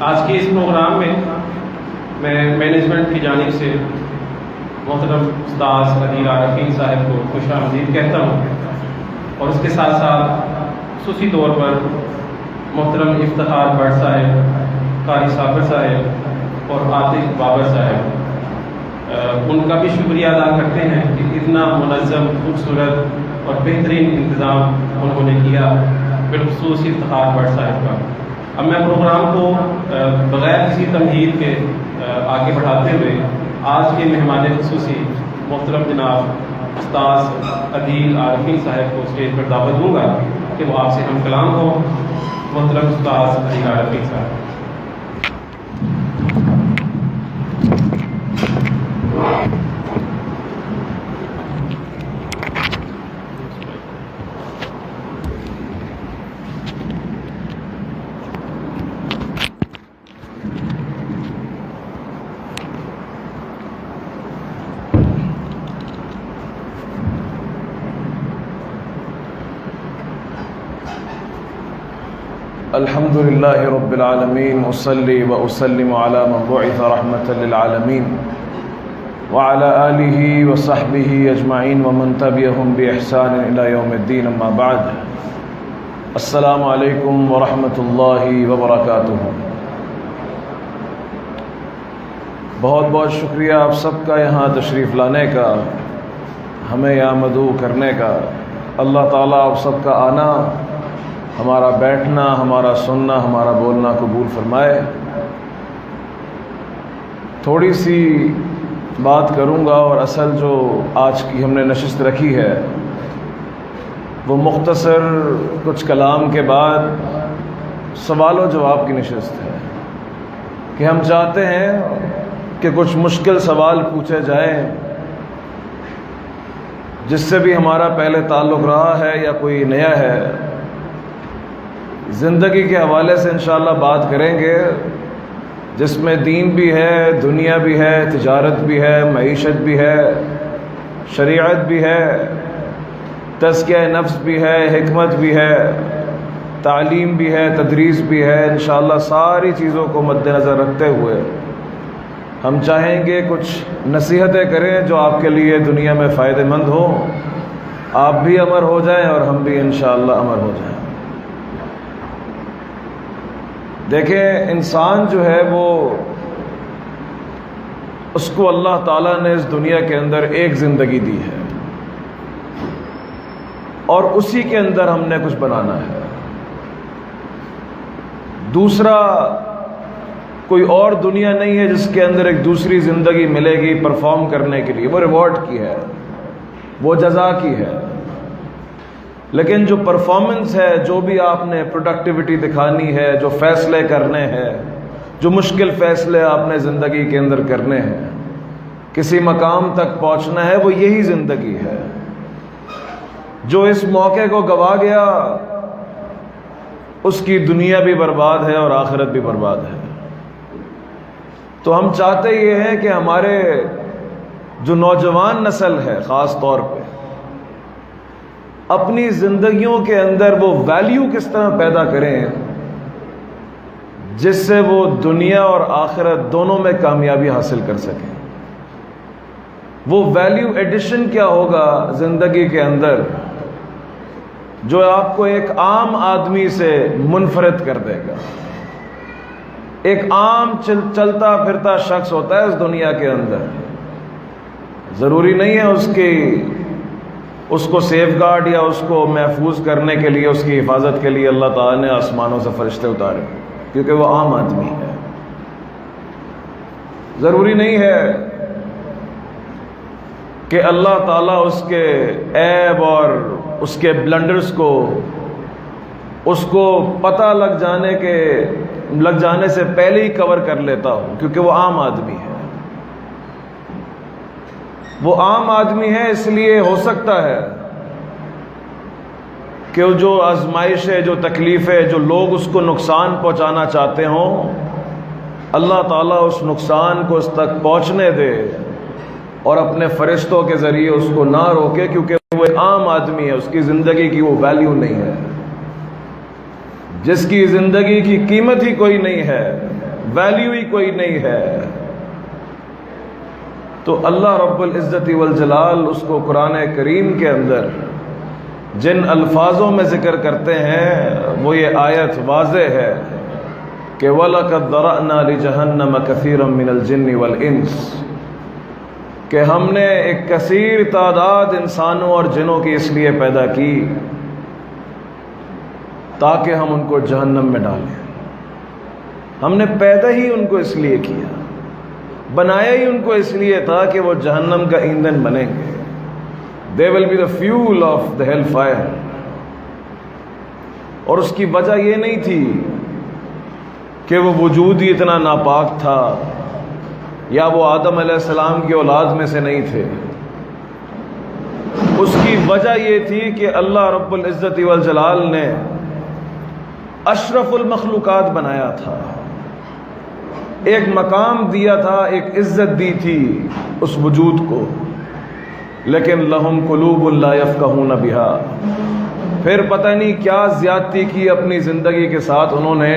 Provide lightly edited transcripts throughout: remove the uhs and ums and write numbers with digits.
آج کے اس پروگرام میں مینجمنٹ کی جانب سے محترم استاذ عدیل عارفین صاحب کو خوش آمدید کہتا ہوں، اور اس کے ساتھ ساتھ خصوصی طور پر محترم افتخار بٹ صاحب، قاری صابر صاحب اور عاطف بابر صاحب، ان کا بھی شکریہ ادا کرتے ہیں کہ اتنا منظم، خوبصورت اور بہترین انتظام انہوں نے کیا، بالخصوص افتخار بٹ صاحب کا۔ اب میں پروگرام کو بغیر کسی تمہید کے آگے بڑھاتے ہوئے آج کے مہمان خصوصی محترم جناب استاذ عدیل عارفین صاحب کو اسٹیج پر دعوت دوں گا کہ وہ آپ سے ہم کلام ہو۔ محترم استاذ عدیل عارفین صاحب۔ الحمد للہ رب العالمین، اصلی و اسلم علی من بعث رحمۃ للعالمین وعلی آلہ وصحبہ اجمعین ومن تبعہم بإحسان الی یوم الدین، اما بعد۔ السلام علیکم ورحمۃ اللہ وبرکاتہ۔ بہت بہت شکریہ آپ سب کا یہاں تشریف لانے کا، ہمیں یہاں مدعو کرنے کا۔ اللہ تعالیٰ آپ سب کا آنا، ہمارا بیٹھنا، ہمارا سننا، ہمارا بولنا قبول فرمائے۔ تھوڑی سی بات کروں گا، اور اصل جو آج کی ہم نے نشست رکھی ہے وہ مختصر کچھ کلام کے بعد سوال و جواب کی نشست ہے، کہ ہم چاہتے ہیں کہ کچھ مشکل سوال پوچھے جائیں، جس سے بھی ہمارا پہلے تعلق رہا ہے یا کوئی نیا ہے۔ زندگی کے حوالے سے انشاءاللہ بات کریں گے، جس میں دین بھی ہے، دنیا بھی ہے، تجارت بھی ہے، معیشت بھی ہے، شریعت بھی ہے، تزکیہ نفس بھی ہے، حکمت بھی ہے، تعلیم بھی ہے، تدریس بھی ہے۔ انشاءاللہ ساری چیزوں کو مد نظر رکھتے ہوئے ہم چاہیں گے کچھ نصیحتیں کریں جو آپ کے لیے دنیا میں فائدہ مند ہو، آپ بھی امر ہو جائیں اور ہم بھی انشاءاللہ امر ہو جائیں۔ دیکھیں، انسان جو ہے وہ، اس کو اللہ تعالیٰ نے اس دنیا کے اندر ایک زندگی دی ہے، اور اسی کے اندر ہم نے کچھ بنانا ہے۔ دوسرا کوئی اور دنیا نہیں ہے جس کے اندر ایک دوسری زندگی ملے گی پرفارم کرنے کے لیے، وہ ریوارڈ کی ہے، وہ جزا کی ہے۔ لیکن جو پرفارمنس ہے، جو بھی آپ نے پروڈکٹیوٹی دکھانی ہے، جو فیصلے کرنے ہیں، جو مشکل فیصلے آپ نے زندگی کے اندر کرنے ہیں، کسی مقام تک پہنچنا ہے، وہ یہی زندگی ہے۔ جو اس موقع کو گوا گیا، اس کی دنیا بھی برباد ہے اور آخرت بھی برباد ہے۔ تو ہم چاہتے یہ ہیں کہ ہمارے جو نوجوان نسل ہے خاص طور پہ، اپنی زندگیوں کے اندر وہ ویلیو کس طرح پیدا کریں جس سے وہ دنیا اور آخرت دونوں میں کامیابی حاصل کر سکیں۔ وہ ویلیو ایڈیشن کیا ہوگا زندگی کے اندر جو آپ کو ایک عام آدمی سے منفرد کر دے گا۔ ایک عام چلتا پھرتا شخص ہوتا ہے اس دنیا کے اندر، ضروری نہیں ہے اس کو سیف گارڈ یا اس کو محفوظ کرنے کے لیے، اس کی حفاظت کے لیے اللہ تعالیٰ نے آسمانوں سے فرشتے اتارے، کیونکہ وہ عام آدمی ہے۔ ضروری نہیں ہے کہ اللہ تعالیٰ اس کے عیب اور اس کے بلنڈرز کو، اس کو پتہ لگ جانے سے پہلے ہی کور کر لیتا ہو، کیونکہ وہ عام آدمی ہے۔ وہ عام آدمی ہے، اس لیے ہو سکتا ہے کہ جو آزمائشیں، جو تکلیفیں، جو لوگ اس کو نقصان پہنچانا چاہتے ہوں، اللہ تعالیٰ اس نقصان کو اس تک پہنچنے دے اور اپنے فرشتوں کے ذریعے اس کو نہ روکے، کیونکہ وہ ایک عام آدمی ہے، اس کی زندگی کی وہ ویلیو نہیں ہے۔ جس کی زندگی کی قیمت ہی کوئی نہیں ہے، ویلیو ہی کوئی نہیں ہے۔ تو اللہ رب العزت والجلال اس کو قرآن کریم کے اندر جن الفاظوں میں ذکر کرتے ہیں وہ یہ آیت واضح ہے کہ وَلَقَدْ ذَرَأْنَا لِجَهَنَّمَ كَثِيرًا مِنَ الْجِنِّ وَالْإِنسِ، کہ ہم نے ایک کثیر تعداد انسانوں اور جنوں کی اس لیے پیدا کی تاکہ ہم ان کو جہنم میں ڈالیں۔ ہم نے پیدا ہی ان کو اس لیے کیا، بنایا ہی ان کو اس لیے تھا کہ وہ جہنم کا ایندھن بنیں گے۔ They will be the fuel of the hellfire۔ اور اس کی وجہ یہ نہیں تھی کہ وہ وجود ہی اتنا ناپاک تھا یا وہ آدم علیہ السلام کی اولاد میں سے نہیں تھے، اس کی وجہ یہ تھی کہ اللہ رب العزت والجلال نے اشرف المخلوقات بنایا تھا، ایک مقام دیا تھا، ایک عزت دی تھی اس وجود کو، لیکن لہم قلوب لا یفقہون بہا، پھر پتہ نہیں کیا زیادتی کی اپنی زندگی کے ساتھ انہوں نے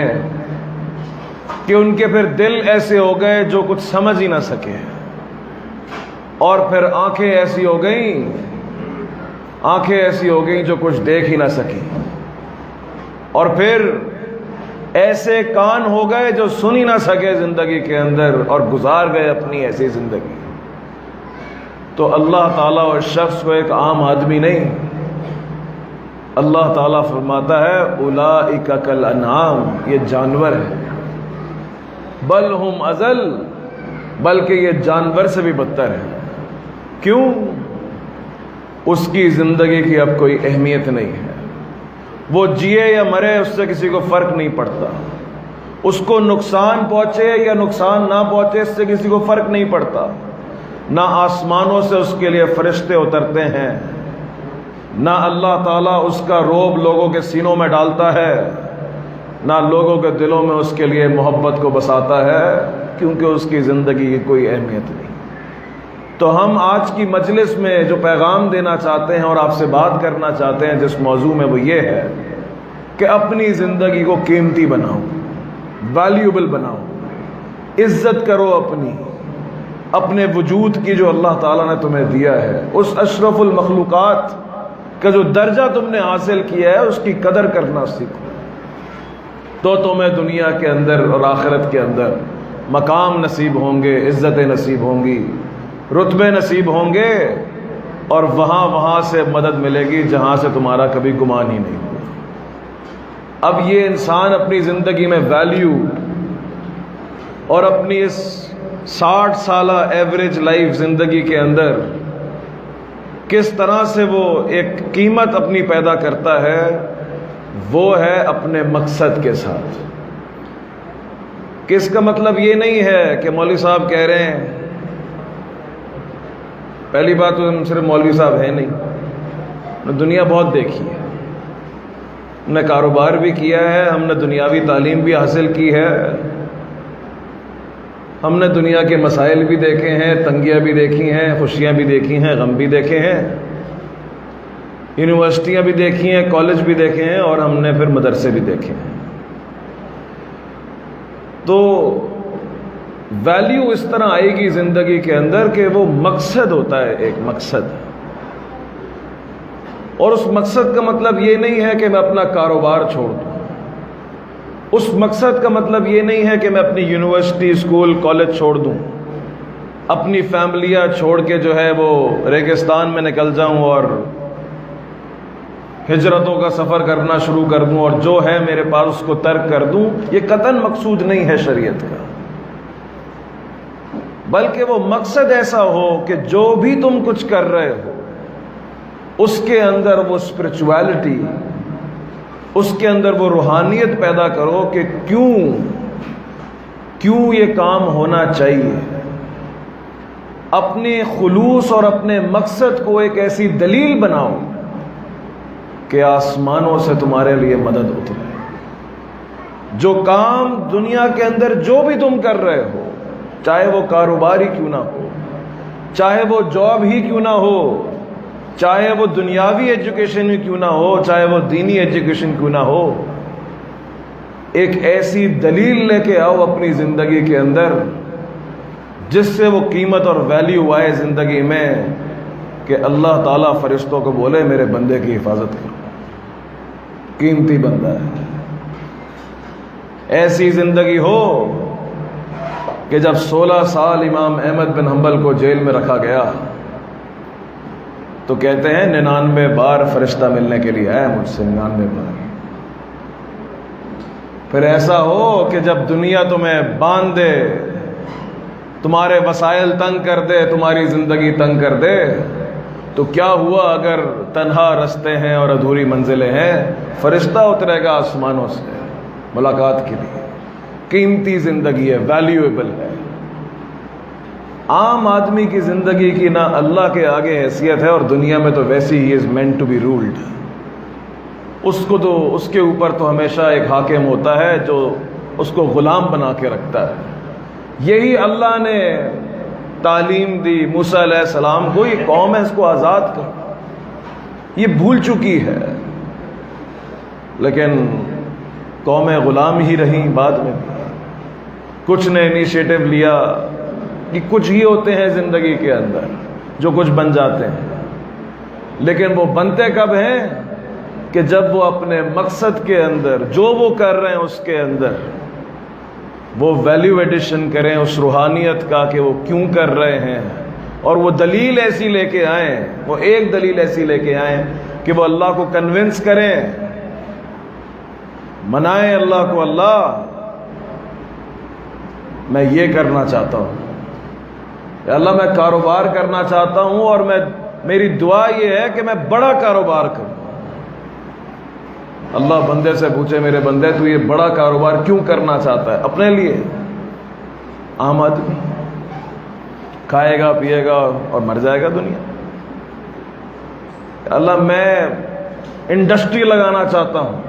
کہ ان کے پھر دل ایسے ہو گئے جو کچھ سمجھ ہی نہ سکے، اور پھر آنکھیں ایسی ہو گئیں جو کچھ دیکھ ہی نہ سکی، اور پھر ایسے کان ہو گئے جو سن ہی نہ سکے زندگی کے اندر، اور گزار گئے اپنی ایسی زندگی۔ تو اللہ تعالیٰ اس شخص کو ایک عام آدمی نہیں، اللہ تعالیٰ فرماتا ہے اولئک کالانعام، یہ جانور ہے، بل ہم اضل، بلکہ یہ جانور سے بھی بدتر ہے۔ کیوں؟ اس کی زندگی کی اب کوئی اہمیت نہیں ہے، وہ جیے یا مرے اس سے کسی کو فرق نہیں پڑتا، اس کو نقصان پہنچے یا نقصان نہ پہنچے اس سے کسی کو فرق نہیں پڑتا، نہ آسمانوں سے اس کے لیے فرشتے اترتے ہیں، نہ اللہ تعالیٰ اس کا روب لوگوں کے سینوں میں ڈالتا ہے، نہ لوگوں کے دلوں میں اس کے لیے محبت کو بساتا ہے، کیونکہ اس کی زندگی کی کوئی اہمیت نہیں۔ تو ہم آج کی مجلس میں جو پیغام دینا چاہتے ہیں اور آپ سے بات کرنا چاہتے ہیں جس موضوع میں، وہ یہ ہے کہ اپنی زندگی کو قیمتی بناؤ، ویلیوبل بناؤ، عزت کرو اپنے وجود کی جو اللہ تعالیٰ نے تمہیں دیا ہے، اس اشرف المخلوقات کا جو درجہ تم نے حاصل کیا ہے اس کی قدر کرنا سیکھو، تو تمہیں دنیا کے اندر اور آخرت کے اندر مقام نصیب ہوں گے، عزتیں نصیب ہوں گی، رتبے نصیب ہوں گے، اور وہاں سے مدد ملے گی جہاں سے تمہارا کبھی گمان ہی نہیں ہوا۔ اب یہ انسان اپنی زندگی میں ویلیو اور اپنی اس 60 سالہ ایوریج لائف زندگی کے اندر کس طرح سے وہ ایک قیمت اپنی پیدا کرتا ہے، وہ ہے اپنے مقصد کے ساتھ۔ کس کا مطلب یہ نہیں ہے کہ مولوی صاحب کہہ رہے ہیں، پہلی بات تو ہم صرف مولوی صاحب ہیں نہیں، ہم نے دنیا بہت دیکھی ہے، ہم نے کاروبار بھی کیا ہے، ہم نے دنیاوی تعلیم بھی حاصل کی ہے، ہم نے دنیا کے مسائل بھی دیکھے ہیں، تنگیاں بھی دیکھی ہیں، خوشیاں بھی دیکھی ہیں، غم بھی دیکھے ہیں، یونیورسٹیاں بھی دیکھی ہیں، کالج بھی دیکھے ہیں، اور ہم نے پھر مدرسے بھی دیکھے ہیں۔ تو ویلیو اس طرح آئے گی زندگی کے اندر کہ وہ مقصد ہوتا ہے، ایک مقصد، اور اس مقصد کا مطلب یہ نہیں ہے کہ میں اپنا کاروبار چھوڑ دوں، اس مقصد کا مطلب یہ نہیں ہے کہ میں اپنی یونیورسٹی، اسکول، کالج چھوڑ دوں، اپنی فیملیاں چھوڑ کے جو ہے وہ ریگستان میں نکل جاؤں اور ہجرتوں کا سفر کرنا شروع کر دوں اور جو ہے میرے پاس اس کو ترک کر دوں۔ یہ قطعاً مقصود نہیں ہے شریعت کا، بلکہ وہ مقصد ایسا ہو کہ جو بھی تم کچھ کر رہے ہو اس کے اندر وہ اسپرچویلٹی، اس کے اندر وہ روحانیت پیدا کرو کہ کیوں یہ کام ہونا چاہیے۔ اپنے خلوص اور اپنے مقصد کو ایک ایسی دلیل بناؤ کہ آسمانوں سے تمہارے لیے مدد اترے۔ جو کام دنیا کے اندر جو بھی تم کر رہے ہو، چاہے وہ کاروبار ہی کیوں نہ ہو، چاہے وہ جاب ہی کیوں نہ ہو، چاہے وہ دنیاوی ایجوکیشن ہی کیوں نہ ہو، چاہے وہ دینی ایجوکیشن کیوں نہ ہو، ایک ایسی دلیل لے کے آؤ اپنی زندگی کے اندر جس سے وہ قیمت اور ویلیو آئے زندگی میں کہ اللہ تعالیٰ فرشتوں کو بولے میرے بندے کی حفاظت کرو، قیمتی بندہ ہے۔ ایسی زندگی ہو کہ جب 16 سال امام احمد بن حنبل کو جیل میں رکھا گیا تو کہتے ہیں 99 بار فرشتہ ملنے کے لیے آیا مجھ سے، 99 بار۔ پھر ایسا ہو کہ جب دنیا تمہیں باندھ دے، تمہارے وسائل تنگ کر دے، تمہاری زندگی تنگ کر دے، تو کیا ہوا اگر تنہا رستے ہیں اور ادھوری منزلیں ہیں، فرشتہ اترے گا آسمانوں سے ملاقات کے لیے۔ قیمتی زندگی ہے، ویلیویبل ہے۔ عام آدمی کی زندگی کی نہ اللہ کے آگے حیثیت ہے، اور دنیا میں تو ویسی ہی is meant to be ruled. اس کو تو اس کے اوپر تو ہمیشہ ایک حاکم ہوتا ہے جو اس کو غلام بنا کے رکھتا ہے۔ یہی اللہ نے تعلیم دی موسیٰ علیہ السلام کو، یہ قوم ہے اس کو آزاد کرو، یہ بھول چکی ہے، لیکن قومیں غلام ہی رہیں بعد میں بھی۔ کچھ نے انیشیٹو لیا کہ کچھ ہی ہوتے ہیں زندگی کے اندر جو کچھ بن جاتے ہیں، لیکن وہ بنتے کب ہیں کہ جب وہ اپنے مقصد کے اندر جو وہ کر رہے ہیں اس کے اندر وہ ویلیو ایڈیشن کریں اس روحانیت کا کہ وہ کیوں کر رہے ہیں، اور وہ دلیل ایسی لے کے آئیں، وہ ایک دلیل ایسی لے کے آئیں کہ وہ اللہ کو کنونس کریں، منائیں اللہ کو، اللہ میں یہ کرنا چاہتا ہوں، یا اللہ میں کاروبار کرنا چاہتا ہوں، اور میری دعا یہ ہے کہ میں بڑا کاروبار کروں۔ اللہ بندے سے پوچھے میرے بندے تو یہ بڑا کاروبار کیوں کرنا چاہتا ہے؟ اپنے لیے؟ عام آدمی کھائے گا پیے گا اور مر جائے گا دنیا۔ اللہ میں انڈسٹری لگانا چاہتا ہوں۔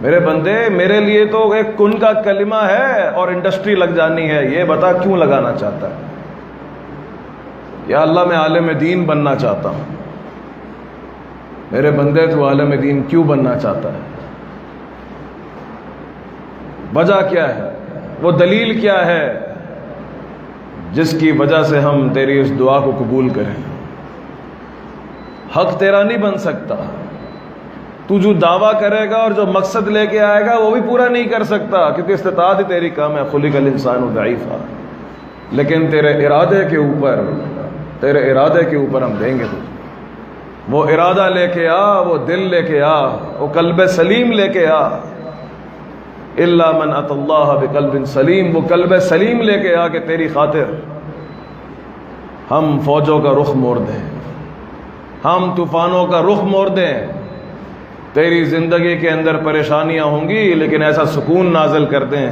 میرے بندے میرے لیے تو ایک کن کا کلمہ ہے اور انڈسٹری لگ جانی ہے، یہ بتا کیوں لگانا چاہتا ہے؟ یا اللہ میں عالم دین بننا چاہتا ہوں۔ میرے بندے تو عالم دین کیوں بننا چاہتا ہے؟ وجہ کیا ہے؟ وہ دلیل کیا ہے جس کی وجہ سے ہم تیری اس دعا کو قبول کریں؟ حق تیرا نہیں بن سکتا، تو جو دعویٰ کرے گا اور جو مقصد لے کے آئے گا وہ بھی پورا نہیں کر سکتا، کیونکہ استطاعت ہی تیری کام ہے، خلق الانسان ضعیفا۔ لیکن تیرے ارادے کے اوپر ہم دیں گے تجھے۔ وہ ارادہ لے کے آ، وہ دل لے کے آ، وہ قلب سلیم لے کے آ۔ الا من اتى اللہ بقلب سلیم، وہ قلب سلیم لے کے آ کہ تیری خاطر ہم فوجوں کا رخ موڑ دیں، ہم طوفانوں کا رخ موڑ دیں۔ تیری زندگی کے اندر پریشانیاں ہوں گی لیکن ایسا سکون نازل کر دیں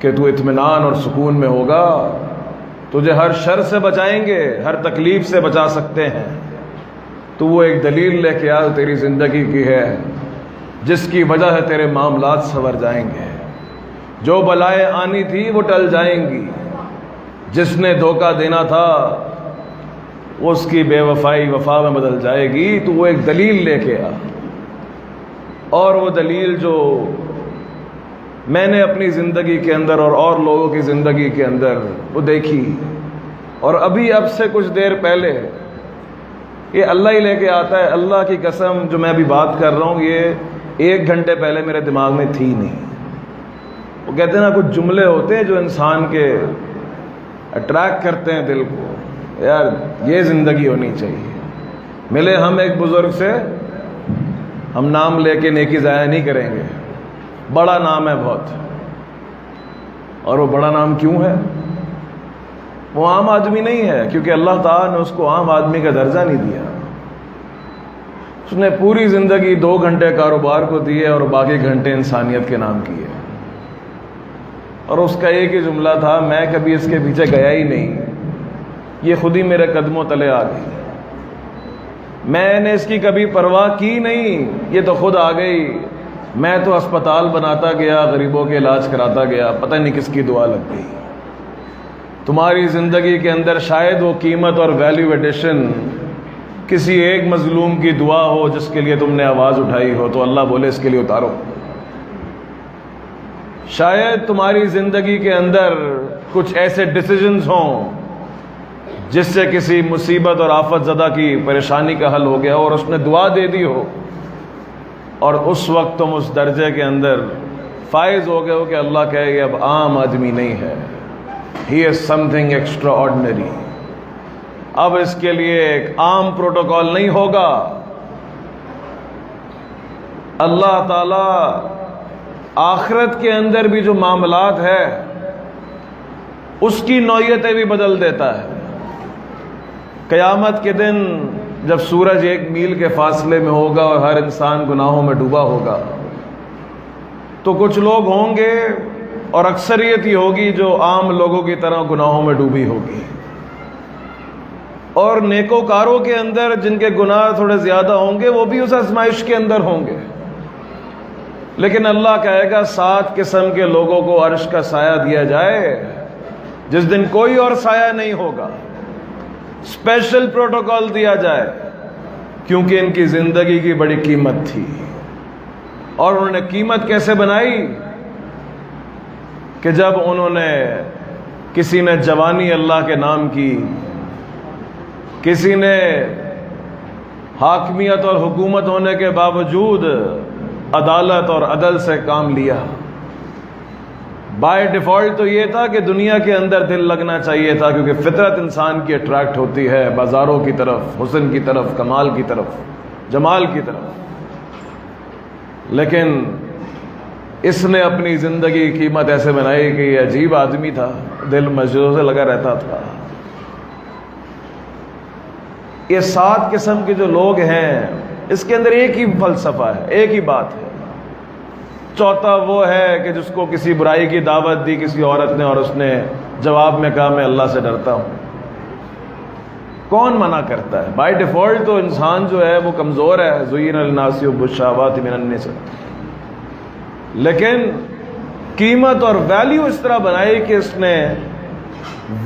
کہ تو اطمینان اور سکون میں ہوگا۔ تجھے ہر شر سے بچائیں گے، ہر تکلیف سے بچا سکتے ہیں۔ تو وہ ایک دلیل لے کے آ تیری زندگی کی ہے جس کی وجہ ہے تیرے معاملات سنور جائیں گے، جو بلائیں آنی تھی وہ ٹل جائیں گی، جس نے دھوکہ دینا تھا اس کی بے وفائی وفا میں بدل جائے گی۔ تو وہ ایک دلیل لے کے آ، اور وہ دلیل جو میں نے اپنی زندگی کے اندر اور لوگوں کی زندگی کے اندر وہ دیکھی، اور ابھی اب سے کچھ دیر پہلے یہ اللہ ہی لے کے آتا ہے۔ اللہ کی قسم جو میں ابھی بات کر رہا ہوں یہ 1 گھنٹے پہلے میرے دماغ میں تھی نہیں۔ وہ کہتے ہیں نا کچھ جملے ہوتے ہیں جو انسان کے اٹریکٹ کرتے ہیں دل کو، یار یہ زندگی ہونی چاہیے۔ ملے ہم ایک بزرگ سے، ہم نام لے کے نیکی ضائع نہیں کریں گے، بڑا نام ہے بہت، اور وہ بڑا نام کیوں ہے؟ وہ عام آدمی نہیں ہے، کیونکہ اللہ تعالیٰ نے اس کو عام آدمی کا درجہ نہیں دیا۔ اس نے پوری زندگی 2 گھنٹے کاروبار کو دیے اور باقی گھنٹے انسانیت کے نام کیے، اور اس کا ایک ہی جملہ تھا، میں کبھی اس کے پیچھے گیا ہی نہیں، یہ خود ہی میرے قدموں تلے آ گئی، میں نے اس کی کبھی پرواہ کی نہیں، یہ تو خود آ گئی، میں تو اسپتال بناتا گیا، غریبوں کے علاج کراتا گیا، پتہ نہیں کس کی دعا لگ گئی۔ تمہاری زندگی کے اندر شاید وہ قیمت اور ویلیو ایڈیشن کسی ایک مظلوم کی دعا ہو جس کے لیے تم نے آواز اٹھائی ہو، تو اللہ بولے اس کے لیے اتارو، شاید تمہاری زندگی کے اندر کچھ ایسے ڈیسیجنز ہوں جس سے کسی مصیبت اور آفت زدہ کی پریشانی کا حل ہو گیا اور اس نے دعا دے دی ہو، اور اس وقت تم اس درجے کے اندر فائز ہو گئے ہو کہ اللہ کہے یہ اب عام آدمی نہیں ہے، ہی از سم تھنگ ایکسٹرا آرڈنری، اب اس کے لیے ایک عام پروٹوکول نہیں ہوگا۔ اللہ تعالی آخرت کے اندر بھی جو معاملات ہے اس کی نوعیتیں بھی بدل دیتا ہے۔ قیامت کے دن جب سورج 1 میل کے فاصلے میں ہوگا اور ہر انسان گناہوں میں ڈوبا ہوگا، تو کچھ لوگ ہوں گے اور اکثریت ہی ہوگی جو عام لوگوں کی طرح گناہوں میں ڈوبی ہوگی، اور نیکوکاروں کے اندر جن کے گناہ تھوڑے زیادہ ہوں گے وہ بھی اس آزمائش کے اندر ہوں گے۔ لیکن اللہ کہے گا 7 قسم کے لوگوں کو عرش کا سایہ دیا جائے جس دن کوئی اور سایہ نہیں ہوگا، اسپیشل پروٹوکول دیا جائے، کیونکہ ان کی زندگی کی بڑی قیمت تھی۔ اور انہوں نے قیمت کیسے بنائی کہ جب انہوں نے کسی نے جوانی اللہ کے نام کی، کسی نے حاکمیت اور حکومت ہونے کے باوجود عدالت اور عدل سے کام لیا۔ بائی ڈیفالٹ تو یہ تھا کہ دنیا کے اندر دل لگنا چاہیے تھا، کیونکہ فطرت انسان کی اٹریکٹ ہوتی ہے بازاروں کی طرف، حسن کی طرف، کمال کی طرف، جمال کی طرف، لیکن اس نے اپنی زندگی کی قیمت ایسے بنائی کہ یہ عجیب آدمی تھا، دل مسجدوں سے لگا رہتا تھا۔ یہ 7 قسم کے جو لوگ ہیں اس کے اندر ایک ہی فلسفہ ہے، ایک ہی بات ہے۔ چوتھا وہ ہے کہ جس کو کسی برائی کی دعوت دی کسی عورت نے اور اس نے جواب میں کہا میں اللہ سے ڈرتا ہوں۔ کون منع کرتا ہے؟ بائی ڈیفالٹ تو انسان جو ہے وہ کمزور ہے، زُیِّنَ لِلنَّاسِ حُبُّ الشَّهَوَاتِ مِنَ النِّسَاءِ، لیکن قیمت اور ویلیو اس طرح بنائی کہ اس نے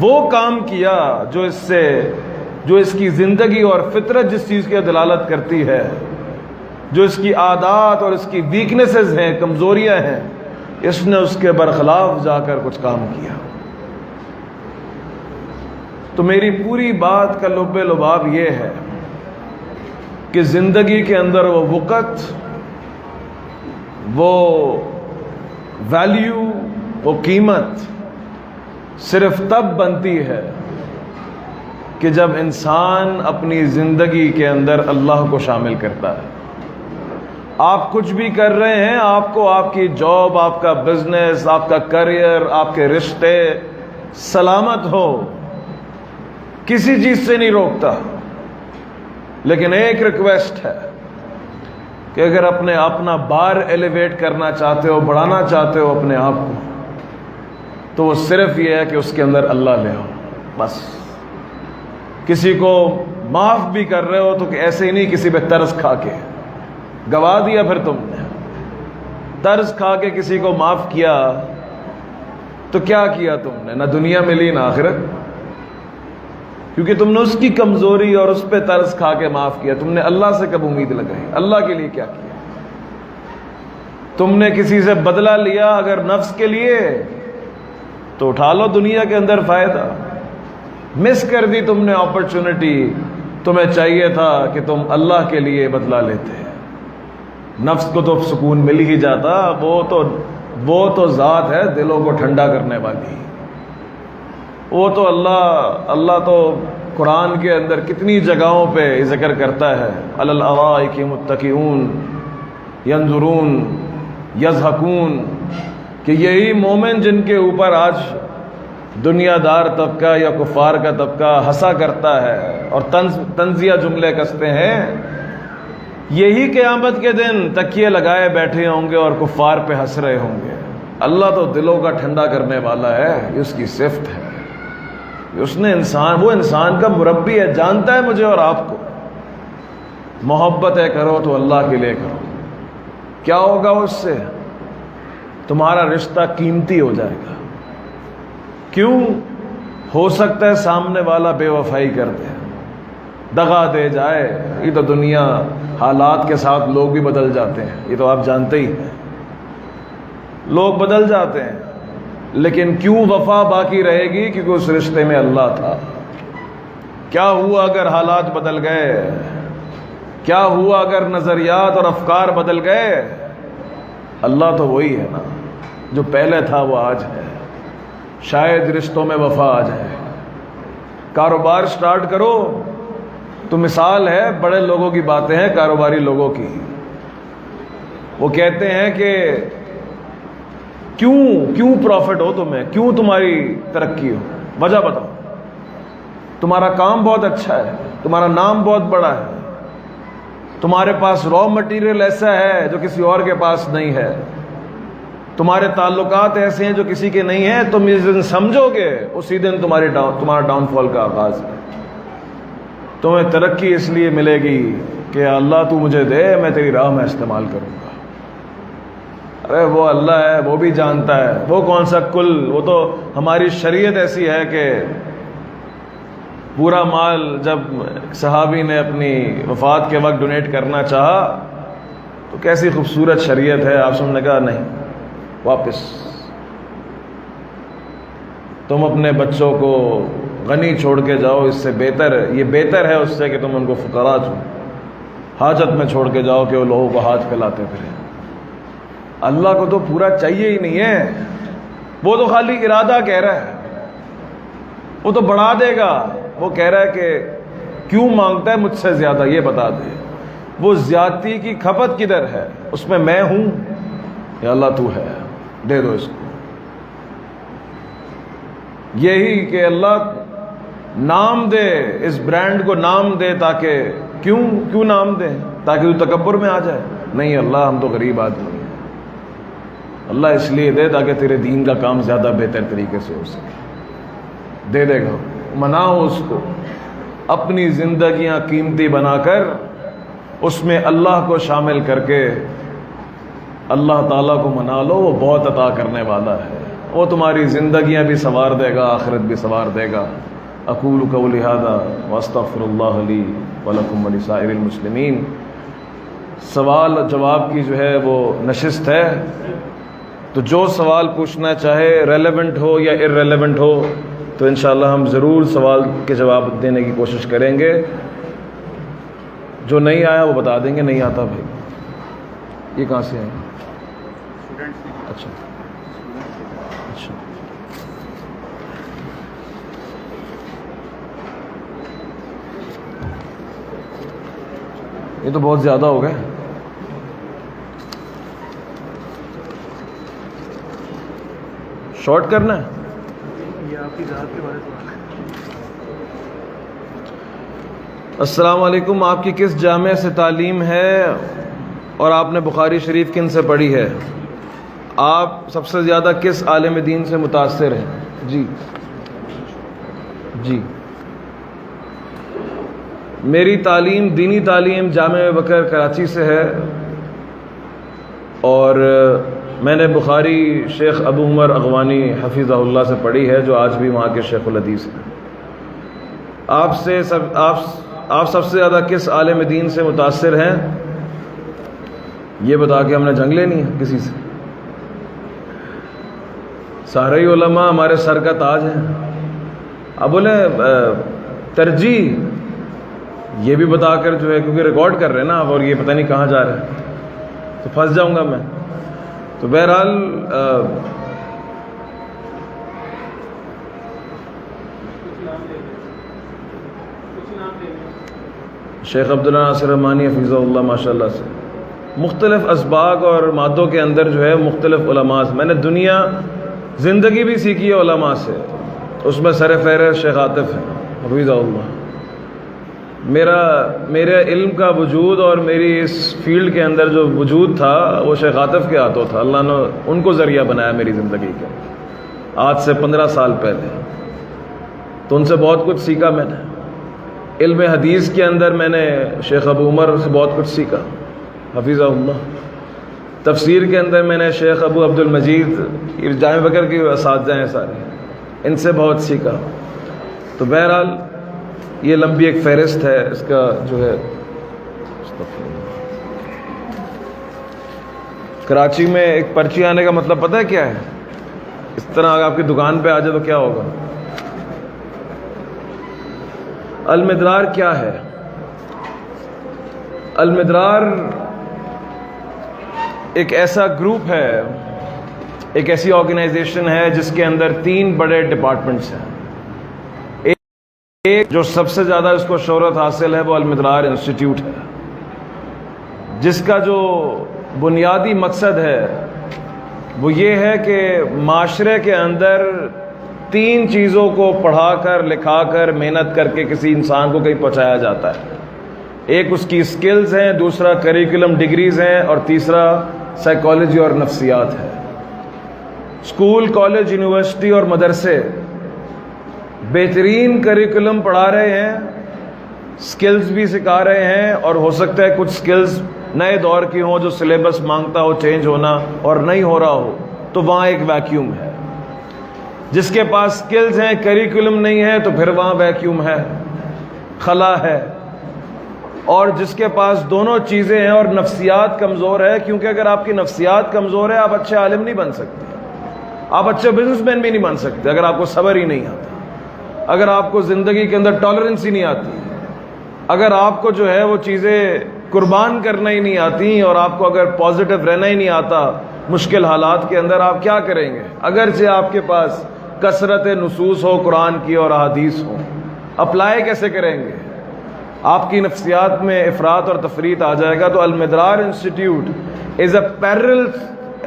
وہ کام کیا جو اس کی زندگی اور فطرت جس چیز کی دلالت کرتی ہے، جو اس کی عادات اور اس کی ویکنیسز ہیں، کمزوریاں ہیں، اس نے اس کے برخلاف جا کر کچھ کام کیا۔ تو میری پوری بات کا لب لباب یہ ہے کہ زندگی کے اندر وہ وقت، وہ ویلیو، وہ قیمت صرف تب بنتی ہے کہ جب انسان اپنی زندگی کے اندر اللہ کو شامل کرتا ہے۔ آپ کچھ بھی کر رہے ہیں، آپ کو آپ کی جاب، آپ کا بزنس، آپ کا کریئر، آپ کے رشتے سلامت ہو، کسی چیز سے نہیں روکتا، لیکن ایک ریکویسٹ ہے کہ اگر اپنا بار ایلیویٹ کرنا چاہتے ہو، بڑھانا چاہتے ہو اپنے آپ کو، تو وہ صرف یہ ہے کہ اس کے اندر اللہ لے آؤ، بس۔ کسی کو معاف بھی کر رہے ہو تو کہ ایسے ہی نہیں کسی پہ طرز کھا کے، گوا دیا پھر تم نے، طرز کھا کے کسی کو معاف کیا تو کیا کیا تم نے؟ نہ دنیا ملی نہ آخرت، کیونکہ تم نے اس کی کمزوری اور اس پہ طرز کھا کے معاف کیا۔ تم نے اللہ سے کب امید لگائی؟ اللہ کے لیے کیا کیا؟ تم نے کسی سے بدلہ لیا اگر نفس کے لیے تو اٹھا لو دنیا کے اندر فائدہ، مس کر دی تم نے اپرچونٹی، تمہیں چاہیے تھا کہ تم اللہ کے لیے بدلہ لیتے۔ نفس کو تو سکون مل ہی جاتا، وہ تو ذات ہے دلوں کو ٹھنڈا کرنے والی، وہ تو اللہ تو قرآن کے اندر کتنی جگہوں پہ ذکر کرتا ہے، علی الارائک متکئون ینظرون یضحکون، کہ یہی مومن جن کے اوپر آج دنیا دار طبقہ یا کفار کا طبقہ ہنسا کرتا ہے اور طنزیہ جملے کستے ہیں، یہی قیامت کے دن تکیے لگائے بیٹھے ہوں گے اور کفار پہ ہنس رہے ہوں گے۔ اللہ تو دلوں کا ٹھنڈا کرنے والا ہے، یہ اس کی صفت ہے، اس نے وہ انسان کا مربی ہے، جانتا ہے مجھے اور آپ کو۔ محبت کرو تو اللہ کے لیے کرو، کیا ہوگا اس سے؟ تمہارا رشتہ قیمتی ہو جائے گا۔ کیوں؟ ہو سکتا ہے سامنے والا بے وفائی کر دے، دغا دے جائے، یہ تو دنیا حالات کے ساتھ لوگ بھی بدل جاتے ہیں، یہ تو آپ جانتے ہی ہیں، لوگ بدل جاتے ہیں، لیکن کیوں وفا باقی رہے گی؟ کیونکہ اس رشتے میں اللہ تھا۔ کیا ہوا اگر حالات بدل گئے؟ کیا ہوا اگر نظریات اور افکار بدل گئے؟ اللہ تو وہی ہے نا، جو پہلے تھا وہ آج ہے۔ شاید رشتوں میں وفا آ جائے۔ کاروبار سٹارٹ کرو تو مثال ہے، بڑے لوگوں کی باتیں ہیں، کاروباری لوگوں کی۔ وہ کہتے ہیں کہ کیوں پروفٹ ہو تمہیں، کیوں تمہاری ترقی ہو؟ وجہ بتاؤ۔ تمہارا کام بہت اچھا ہے، تمہارا نام بہت بڑا ہے، تمہارے پاس را مٹیریل ایسا ہے جو کسی اور کے پاس نہیں ہے، تمہارے تعلقات ایسے ہیں جو کسی کے نہیں ہیں، تم اس دن سمجھو گے اسی دن تمہارا ڈاؤن فال کا آغاز ہے۔ تمہیں ترقی اس لیے ملے گی کہ اللہ تو مجھے دے، میں تیری راہ میں استعمال کروں گا۔ ارے وہ اللہ ہے، وہ بھی جانتا ہے، وہ کون سا کل، وہ تو ہماری شریعت ایسی ہے کہ پورا مال جب صحابی نے اپنی وفات کے وقت ڈونیٹ کرنا چاہا تو کیسی خوبصورت شریعت ہے، آپ سب نے کہا نہیں، واپس۔ تم اپنے بچوں کو غنی چھوڑ کے جاؤ، اس سے بہتر، یہ بہتر ہے اس سے کہ تم ان کو فقراء حاجت میں چھوڑ کے جاؤ کہ وہ لوگوں کو ہاتھ پھیلاتے پھریں۔ اللہ کو تو پورا چاہیے ہی نہیں ہے، وہ تو خالی ارادہ کہہ رہا ہے، وہ تو بڑھا دے گا۔ وہ کہہ رہا ہے کہ کیوں مانگتا ہے مجھ سے زیادہ، یہ بتا دے۔ وہ زیادتی کی کھپت کدھر ہے؟ اس میں ہوں یا اللہ تو ہے؟ دے دو اس کو۔ یہی کہ اللہ نام دے، اس برانڈ کو نام دے، تاکہ کیوں نام دے؟ تاکہ تو تکبر میں آ جائے؟ نہیں اللہ، ہم تو غریب آدمی ہیں، اللہ اس لیے دے تاکہ تیرے دین کا کام زیادہ بہتر طریقے سے ہو سکے۔ دے دے گا، مناؤ اس کو، اپنی زندگیاں قیمتی بنا کر اس میں اللہ کو شامل کر کے اللہ تعالیٰ کو منا لو، وہ بہت عطا کرنے والا ہے، وہ تمہاری زندگیاں بھی سنوار دے گا، آخرت بھی سنوار دے گا۔ اقول قولی ھذا واستغفر اللہ لی ولکم ولسائر المسلمین۔ سوال اور جواب کی جو ہے وہ نشست ہے، تو جو سوال پوچھنا چاہے، ریلیونٹ ہو یا ارریلیونٹ ہو، تو انشاءاللہ ہم ضرور سوال کے جواب دینے کی کوشش کریں گے۔ جو نہیں آیا وہ بتا دیں گے، نہیں آتا بھائی۔ یہ کہاں سے آئے؟ اچھا اچھا، یہ تو بہت زیادہ ہو گئے۔ شارٹ کرنا ہے؟ السلام علیکم، آپ کی کس جامعہ سے تعلیم ہے اور آپ نے بخاری شریف کن سے پڑھی ہے؟ آپ سب سے زیادہ کس عالم دین سے متاثر ہیں؟ جی میری تعلیم، دینی تعلیم جامعہ بکر کراچی سے ہے، اور میں نے بخاری شیخ ابو عمر اغوانی حفظہ اللہ سے پڑھی ہے، جو آج بھی وہاں کے شیخ الحدیث ہیں۔ آپ سب سے زیادہ کس عالم دین سے متاثر ہیں؟ یہ بتا کے ہم نے جنگ لینی ہے کسی سے؟ سارے ہی علماء ہمارے سر کا تاج ہیں۔ اب بولے ترجیح یہ بھی بتا کر جو ہے، کیونکہ ریکارڈ کر رہے ہیں نا اور یہ پتہ نہیں کہاں جا رہے ہیں، تو پھنس جاؤں گا میں۔ تو بہرحال شیخ عبداللہ ناصر رحمانی حفظہ اللہ ماشاء اللہ سے مختلف اسباق اور مادوں کے اندر جو ہے مختلف علماء سے میں نے دنیا زندگی بھی سیکھی ہے علماء سے، اس میں سر فہرست شیخ عاطف ہے حفظہ اللہ۔ میرے علم کا وجود اور میری اس فیلڈ کے اندر جو وجود تھا وہ شیخ عاطف کے ہاتھوں تھا، اللہ نے ان کو ذریعہ بنایا میری زندگی کا، آج سے 15 سال پہلے۔ تو ان سے بہت کچھ سیکھا میں نے۔ علم حدیث کے اندر میں نے شیخ ابو عمر سے بہت کچھ سیکھا حفظہ اللہ۔ تفسیر کے اندر میں نے شیخ ابو عبد المجید، جامع بکر کے اساتذہ ہیں سارے، ان سے بہت سیکھا۔ تو بہرحال یہ لمبی ایک فہرست ہے اس کا جو ہے۔ کراچی میں ایک پرچی آنے کا مطلب پتہ ہے کیا ہے؟ اس طرح اگر آپ کی دکان پہ آ جائے تو کیا ہوگا؟ المدرار کیا ہے؟ المدرار ایک ایسا گروپ ہے، ایک ایسی آرگنائزیشن ہے جس کے اندر 3 بڑے ڈپارٹمنٹس ہیں۔ ایک جو سب سے زیادہ اس کو شہرت حاصل ہے وہ المدرار انسٹیٹیوٹ ہے، جس کا جو بنیادی مقصد ہے وہ یہ ہے کہ معاشرے کے اندر 3 چیزوں کو پڑھا کر، لکھا کر، محنت کر کے کسی انسان کو کہیں پہنچایا جاتا ہے۔ ایک اس کی سکلز ہیں، دوسرا کریکولم ڈگریز ہیں، اور تیسرا سائیکالوجی اور نفسیات ہے۔ اسکول، کالج، یونیورسٹی اور مدرسے بہترین کریکولم پڑھا رہے ہیں، سکلز بھی سکھا رہے ہیں، اور ہو سکتا ہے کچھ سکلز نئے دور کی ہوں جو سلیبس مانگتا ہو چینج ہونا اور نہیں ہو رہا ہو، تو وہاں ایک ویکیوم ہے۔ جس کے پاس سکلز ہیں، کریکولم نہیں ہے، تو پھر وہاں ویکیوم ہے، خلا ہے۔ اور جس کے پاس دونوں چیزیں ہیں اور نفسیات کمزور ہے، کیونکہ اگر آپ کی نفسیات کمزور ہے آپ اچھے عالم نہیں بن سکتے، آپ اچھے بزنس مین بھی نہیں بن سکتے اگر آپ کو صبر ہی نہیں آتا، اگر آپ کو زندگی کے اندر ٹالرنس ہی نہیں آتی، اگر آپ کو جو ہے وہ چیزیں قربان کرنا ہی نہیں آتی، اور آپ کو اگر پازیٹیو رہنا ہی نہیں آتا مشکل حالات کے اندر، آپ کیا کریں گے؟ اگرچہ آپ کے پاس کثرت نصوص ہو قرآن کی اور احادیث ہو، اپلائی کیسے کریں گے؟ آپ کی نفسیات میں افراط اور تفریط آ جائے گا۔ تو Almadrar institute is a pearl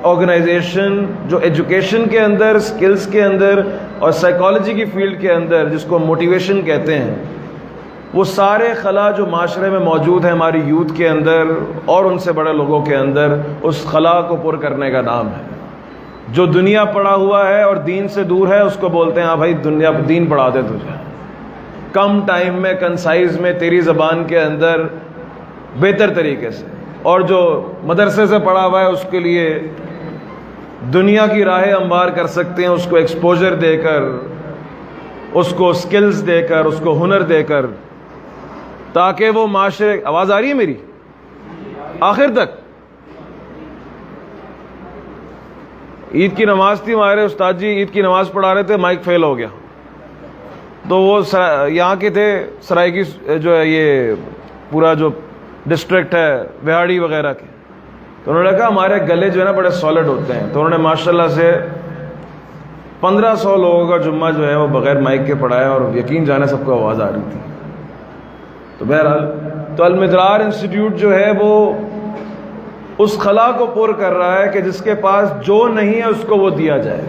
organization جو ایجوکیشن کے اندر، سکلز کے اندر اور سائیکالوجی کی فیلڈ کے اندر، جس کو موٹیویشن کہتے ہیں، وہ سارے خلا جو معاشرے میں موجود ہیں ہماری یوتھ کے اندر اور ان سے بڑے لوگوں کے اندر، اس خلا کو پر کرنے کا نام ہے۔ جو دنیا پڑھا ہوا ہے اور دین سے دور ہے اس کو بولتے ہیں ہاں بھائی دنیا دین پڑھا دے تجھے، کم ٹائم میں، کنسائز میں، تیری زبان کے اندر، بہتر طریقے سے۔ اور جو مدرسے سے پڑھا ہوا ہے اس کے لیے دنیا کی راہیں ہموار کر سکتے ہیں، اس کو ایکسپوجر دے کر، اس کو سکلز دے کر، اس کو ہنر دے کر، تاکہ وہ معاشرے… آواز آ رہی ہے میری آخر تک؟ عید کی نماز تھی، ہمارے استاد جی عید کی نماز پڑھا رہے تھے، مائک فیل ہو گیا، تو وہ یہاں کے تھے، سرائیکی جو ہے یہ پورا جو ڈسٹرکٹ ہے وہاڑی وغیرہ کے، تو انہوں نے کہا ہمارے گلے جو ہے نا بڑے سالڈ ہوتے ہیں، تو انہوں نے ماشاءاللہ سے 1500 لوگوں کا جمعہ جو ہے وہ بغیر مائک کے پڑھایا، اور یقین جانے سب کو آواز آ رہی تھی۔ تو بہرحال تو المدرار انسٹیٹیوٹ جو ہے وہ اس خلا کو پر کر رہا ہے کہ جس کے پاس جو نہیں ہے اس کو وہ دیا جائے،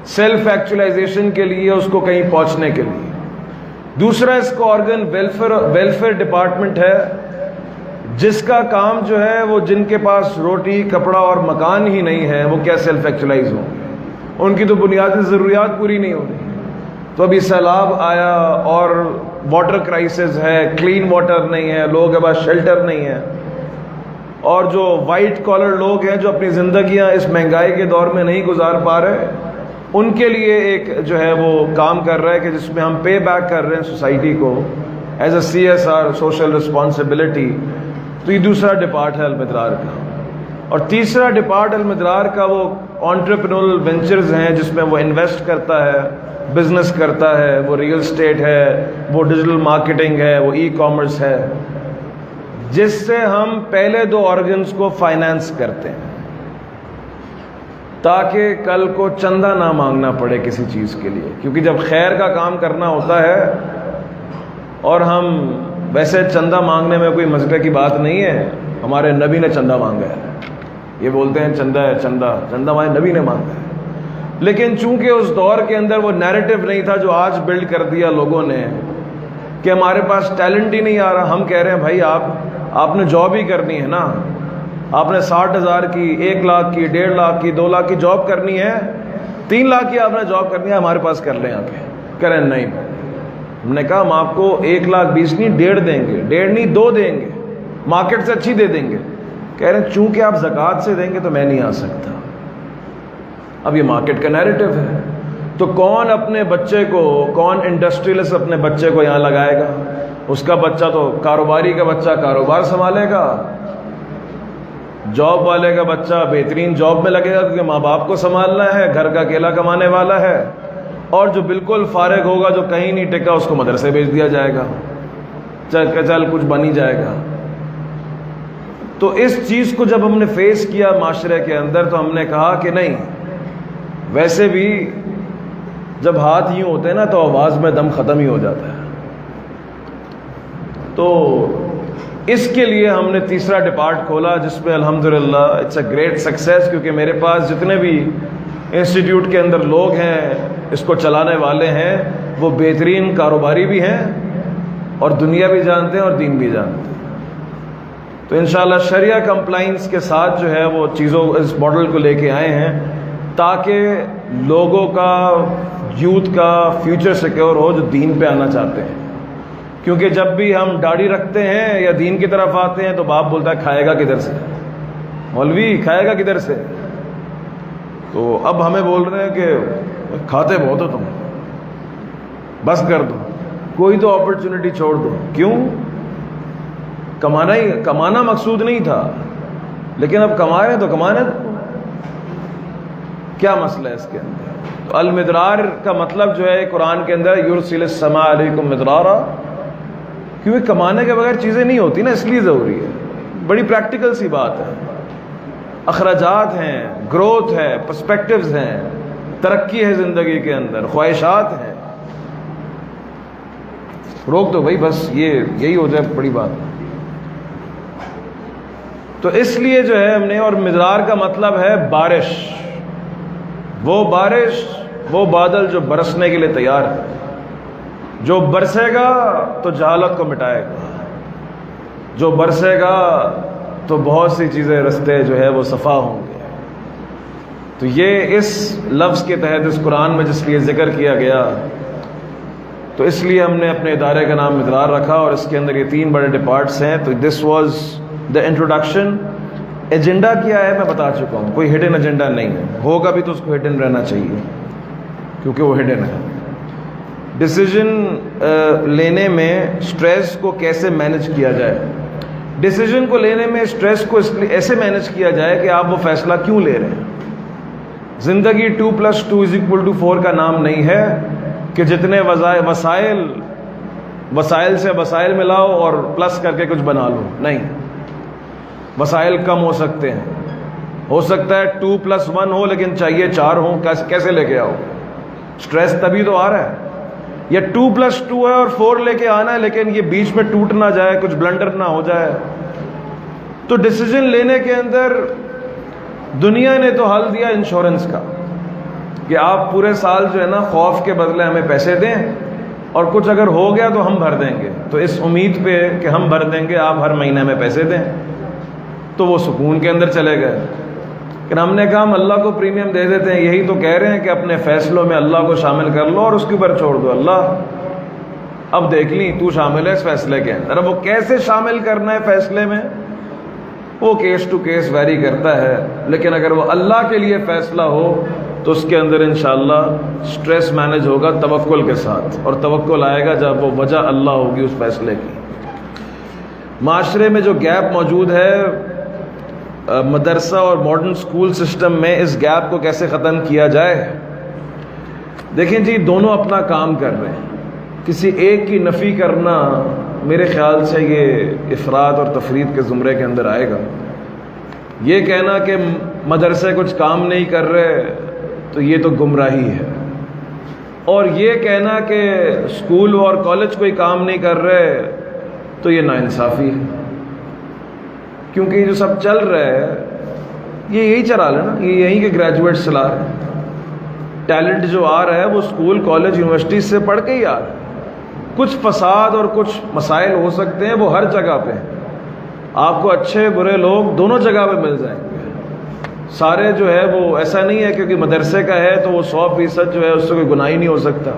سیلف ایکچولائزیشن کے لیے، اس کو کہیں پہنچنے کے لیے۔ دوسرا اس کو آرگن ویلفیئر ڈپارٹمنٹ ہے، جس کا کام جو ہے وہ جن کے پاس روٹی، کپڑا اور مکان ہی نہیں ہے وہ کیا سیلف ایکچولائز ہوں گے، ان کی تو بنیادی ضروریات پوری نہیں ہو رہی۔ تو ابھی سیلاب آیا اور واٹر کرائسس ہے، کلین واٹر نہیں ہے، لوگوں کے پاس شیلٹر نہیں ہے، اور جو وائٹ کالر لوگ ہیں جو اپنی زندگیاں اس مہنگائی کے دور میں نہیں گزار پا رہے، ان کے لیے ایک جو ہے وہ کام کر رہا ہے کہ جس میں ہم پے بیک کر رہے ہیں سوسائٹی کو as a CSR، social responsibility. تو یہ دوسرا ڈپارٹ ہے المدرار کا۔ اور تیسرا ڈپارٹ المدرار کا وہ انٹرپرینورل وینچرز ہیں، جس میں وہ انویسٹ کرتا ہے، بزنس کرتا ہے، وہ ریئل اسٹیٹ ہے، وہ ڈیجیٹل مارکیٹنگ ہے، وہ ای کامرس ہے، جس سے ہم پہلے 2 آرگنز کو فائنانس کرتے ہیں تاکہ کل کو چندہ نہ مانگنا پڑے کسی چیز کے لیے، کیونکہ جب خیر کا کام کرنا ہوتا ہے، اور ہم ویسے چندہ مانگنے میں کوئی مسئلے کی بات نہیں ہے، ہمارے نبی نے چندہ مانگا ہے، یہ بولتے ہیں چندہ ہے، چندہ ہمارے نبی نے مانگا ہے، لیکن چونکہ اس دور کے اندر وہ نیریٹو نہیں تھا جو آج بلڈ کر دیا لوگوں نے کہ ہمارے پاس ٹیلنٹ ہی نہیں آ رہا، ہم کہہ رہے ہیں بھائی آپ نے جاب ہی کرنی ہے نا، آپ نے 60,000 کی، 1 لاکھ کی، 1.5 لاکھ کی، 2 لاکھ کی جاب کرنی ہے، 3 لاکھ کی آپ نے جاب کرنی ہے، ہمارے پاس کر لیں آ کے۔ کہہ رہے ہیں نہیں، ہم نے کہا ہم آپ کو 1,20,000 نہیں 1.5 دیں گے، 1.5 نہیں 2 دیں گے، مارکیٹ سے اچھی دے دیں گے۔ کہہ رہے ہیں چونکہ آپ زکوٰۃ سے دیں گے تو میں نہیں آ سکتا۔ اب یہ مارکیٹ کا نیریٹو ہے، تو کون اپنے بچے کو، کون انڈسٹریلسٹ اپنے بچے کو یہاں لگائے گا؟ اس کا بچہ تو کاروباری کا بچہ کاروبار سنبھالے گا، جاب والے کا بچہ بہترین جاب میں لگے گا کیونکہ ماں باپ کو سنبھالنا ہے، گھر کا اکیلا کمانے والا ہے، اور جو بالکل فارغ ہوگا، جو کہیں نہیں ٹکا، اس کو مدرسے بھیج دیا جائے گا، چل کچھ بن ہی جائے گا۔ تو اس چیز کو جب ہم نے فیس کیا معاشرے کے اندر، تو ہم نے کہا کہ نہیں، ویسے بھی جب ہاتھ یوں ہوتے ہیں نا تو آواز میں دم ختم ہی ہو جاتا ہے۔ تو اس کے لیے ہم نے تیسرا ڈپارٹ کھولا، جس میں الحمدللہ اٹس اے گریٹ سکسیس، کیونکہ میرے پاس جتنے بھی انسٹیٹیوٹ کے اندر لوگ ہیں، اس کو چلانے والے ہیں، وہ بہترین کاروباری بھی ہیں اور دنیا بھی جانتے ہیں اور دین بھی جانتے ہیں۔ تو انشاءاللہ شریعہ کمپلائنس کے ساتھ جو ہے وہ چیزوں اس ماڈل کو لے کے آئے ہیں، تاکہ لوگوں کا، یوتھ کا فیوچر سیکیور ہو جو دین پہ آنا چاہتے ہیں۔ کیونکہ جب بھی ہم داڑھی رکھتے ہیں یا دین کی طرف آتے ہیں تو باپ بولتا ہے کھائے گا کدھر سے، مولوی کھائے گا کدھر سے۔ تو اب ہمیں بول رہے ہیں کہ کھاتے بہت ہو تم، بس کر دو، کوئی تو اپرچونٹی چھوڑ دو۔ کیوں؟ کمانا مقصود نہیں تھا، لیکن اب کما رہے ہیں تو کمانے دو، کیا مسئلہ ہے اس کے اندر؟ تو المدرار کا مطلب جو ہے قرآن کے اندر یرسل السماء علیکم مدرارا، کیونکہ کمانے کے بغیر چیزیں نہیں ہوتی نا، اس لیے ضروری ہے۔ بڑی پریکٹیکل سی بات ہے، اخراجات ہیں، گروتھ ہے، پرسپیکٹیوز ہیں، ترقی ہے زندگی کے اندر، خواہشات ہیں۔ روک دو بھائی، بس یہی ہو جائے بڑی بات۔ تو اس لیے جو ہے ہم نے، اور مدرار کا مطلب ہے بارش، وہ بارش، وہ بادل جو برسنے کے لیے تیار ہے، جو برسے گا تو جہالت کو مٹائے گا، جو برسے گا تو بہت سی چیزیں، رستے جو ہے وہ صفا ہوں گے۔ تو یہ اس لفظ کے تحت اس قرآن میں جس لیے ذکر کیا گیا، تو اس لیے ہم نے اپنے ادارے کا نام مدرار رکھا، اور اس کے اندر یہ 3 بڑے ڈپارٹس ہیں۔ تو this was the introduction. Agenda کیا ہے میں بتا چکا ہوں، کوئی ہڈن ایجنڈا نہیں ہے، ہوگا بھی تو اس کو ہڈن رہنا چاہیے کیونکہ وہ ہڈن ہے۔ ڈیسیجن لینے میں سٹریس کو کیسے مینج کیا جائے؟ ڈیسیجن کو لینے میں سٹریس کو ایسے مینج کیا جائے کہ آپ وہ فیصلہ کیوں لے رہے ہیں۔ زندگی 2+2=4 کا نام نہیں ہے کہ جتنے وسائل سے وسائل ملاؤ اور پلس کر کے کچھ بنا لو، نہیں، وسائل کم ہو سکتے ہیں، ہو سکتا ہے 2+1 ہو لیکن چاہیے 4 ہوں، کیسے لے کے آؤ؟ سٹریس تبھی تو آ رہا ہے۔ یا 2+2 ہے اور 4 لے کے آنا ہے، لیکن یہ بیچ میں ٹوٹ نہ جائے، کچھ بلنڈر نہ ہو جائے۔ تو ڈیسیجن لینے کے اندر دنیا نے تو حل دیا انشورنس کا، کہ آپ پورے سال جو ہے نا خوف کے بدلے ہمیں پیسے دیں، اور کچھ اگر ہو گیا تو ہم بھر دیں گے، تو اس امید پہ کہ ہم بھر دیں گے، آپ ہر مہینے میں پیسے دیں، تو وہ سکون کے اندر چلے گئے۔ لیکن ہم نے کہا ہم اللہ کو پریمیم دے دیتے ہیں، یہی تو کہہ رہے ہیں کہ اپنے فیصلوں میں اللہ کو شامل کر لو اور اس کے اوپر چھوڑ دو، اللہ اب دیکھ لیں تو شامل ہے اس فیصلے کے اندر۔ اب وہ کیسے شامل کرنا ہے فیصلے میں، وہ کیس ٹو کیس ویری کرتا ہے، لیکن اگر وہ اللہ کے لیے فیصلہ ہو تو اس کے اندر انشاءاللہ سٹریس مینج ہوگا توکل کے ساتھ، اور توکل آئے گا جب وہ وجہ اللہ ہوگی اس فیصلے کی۔ معاشرے میں جو گیپ موجود ہے مدرسہ اور ماڈرن سکول سسٹم میں، اس گیپ کو کیسے ختم کیا جائے؟ دیکھیں جی، دونوں اپنا کام کر رہے ہیں، کسی ایک کی نفی کرنا میرے خیال سے یہ افراد اور تفرید کے زمرے کے اندر آئے گا۔ یہ کہنا کہ مدرسے کچھ کام نہیں کر رہے تو یہ تو گمراہی ہے، اور یہ کہنا کہ اسکول اور کالج کوئی کام نہیں کر رہے تو یہ ناانصافی ہے، کیونکہ یہ جو سب چل رہا ہے یہ یہی چلا رہے نا، یہ یہیں کے گریجویٹس چلا رہے ہیں۔ ٹیلنٹ جو آ رہا ہے وہ اسکول کالج یونیورسٹی سے پڑھ کے ہی آ رہا ہے۔ کچھ فساد اور کچھ مسائل ہو سکتے ہیں، وہ ہر جگہ پہ ہیں، آپ کو اچھے برے لوگ دونوں جگہ پہ مل جائیں گے۔ سارے جو ہے وہ ایسا نہیں ہے کیونکہ مدرسے کا ہے تو وہ 100% جو ہے اس سے کوئی گناہ ہی نہیں ہو سکتا،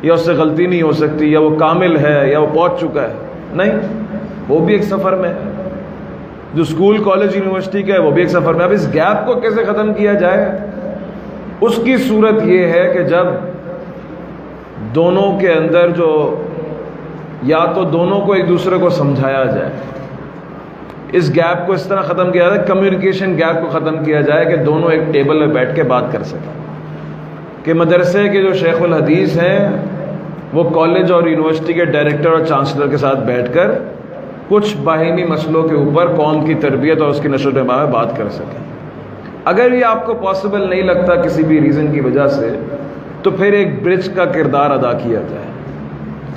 یا اس سے غلطی نہیں ہو سکتی، یا وہ کامل ہے یا وہ پہنچ چکا ہے، نہیں، وہ بھی ایک سفر میں ہے۔ جو اسکول کالج یونیورسٹی کا ہے وہ بھی ایک سفر میں۔ اب اس گیپ کو کیسے ختم کیا جائے؟ اس کی صورت یہ ہے کہ جب دونوں کے اندر جو، یا تو دونوں کو ایک دوسرے کو سمجھایا جائے، اس گیپ کو اس طرح ختم کیا جائے، کمیونیکیشن گیپ کو ختم کیا جائے کہ دونوں ایک ٹیبل میں بیٹھ کے بات کر سکیں، کہ مدرسے کے جو شیخ الحدیث ہیں وہ کالج اور یونیورسٹی کے ڈائریکٹر اور چانسلر کے ساتھ بیٹھ کر کچھ باہمی مسئلوں کے اوپر قوم کی تربیت اور اس کی نشو و نما میں بات کر سکیں۔ اگر یہ آپ کو پاسبل نہیں لگتا کسی بھی ریزن کی وجہ سے، تو پھر ایک برج کا کردار ادا کیا جائے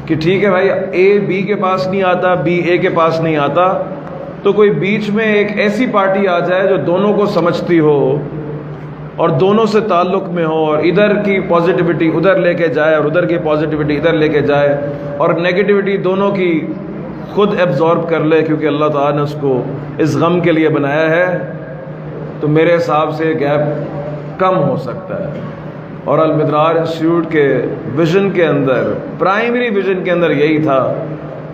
کہ ٹھیک ہے بھائی، اے بی کے پاس نہیں آتا، بی اے کے پاس نہیں آتا، تو کوئی بیچ میں ایک ایسی پارٹی آ جائے جو دونوں کو سمجھتی ہو اور دونوں سے تعلق میں ہو، اور ادھر کی پازیٹیوٹی ادھر لے کے جائے اور ادھر کی پازیٹیوٹی ادھر لے کے جائے، اور نیگیٹیوٹی دونوں کی خود ایبزارب کر لے، کیونکہ اللہ تعالیٰ نے اس کو اس غم کے لیے بنایا ہے۔ تو میرے حساب سے گیپ کم ہو سکتا ہے، اور المدرار انسٹیٹیوٹ کے ویژن کے اندر، پرائمری ویژن کے اندر یہی تھا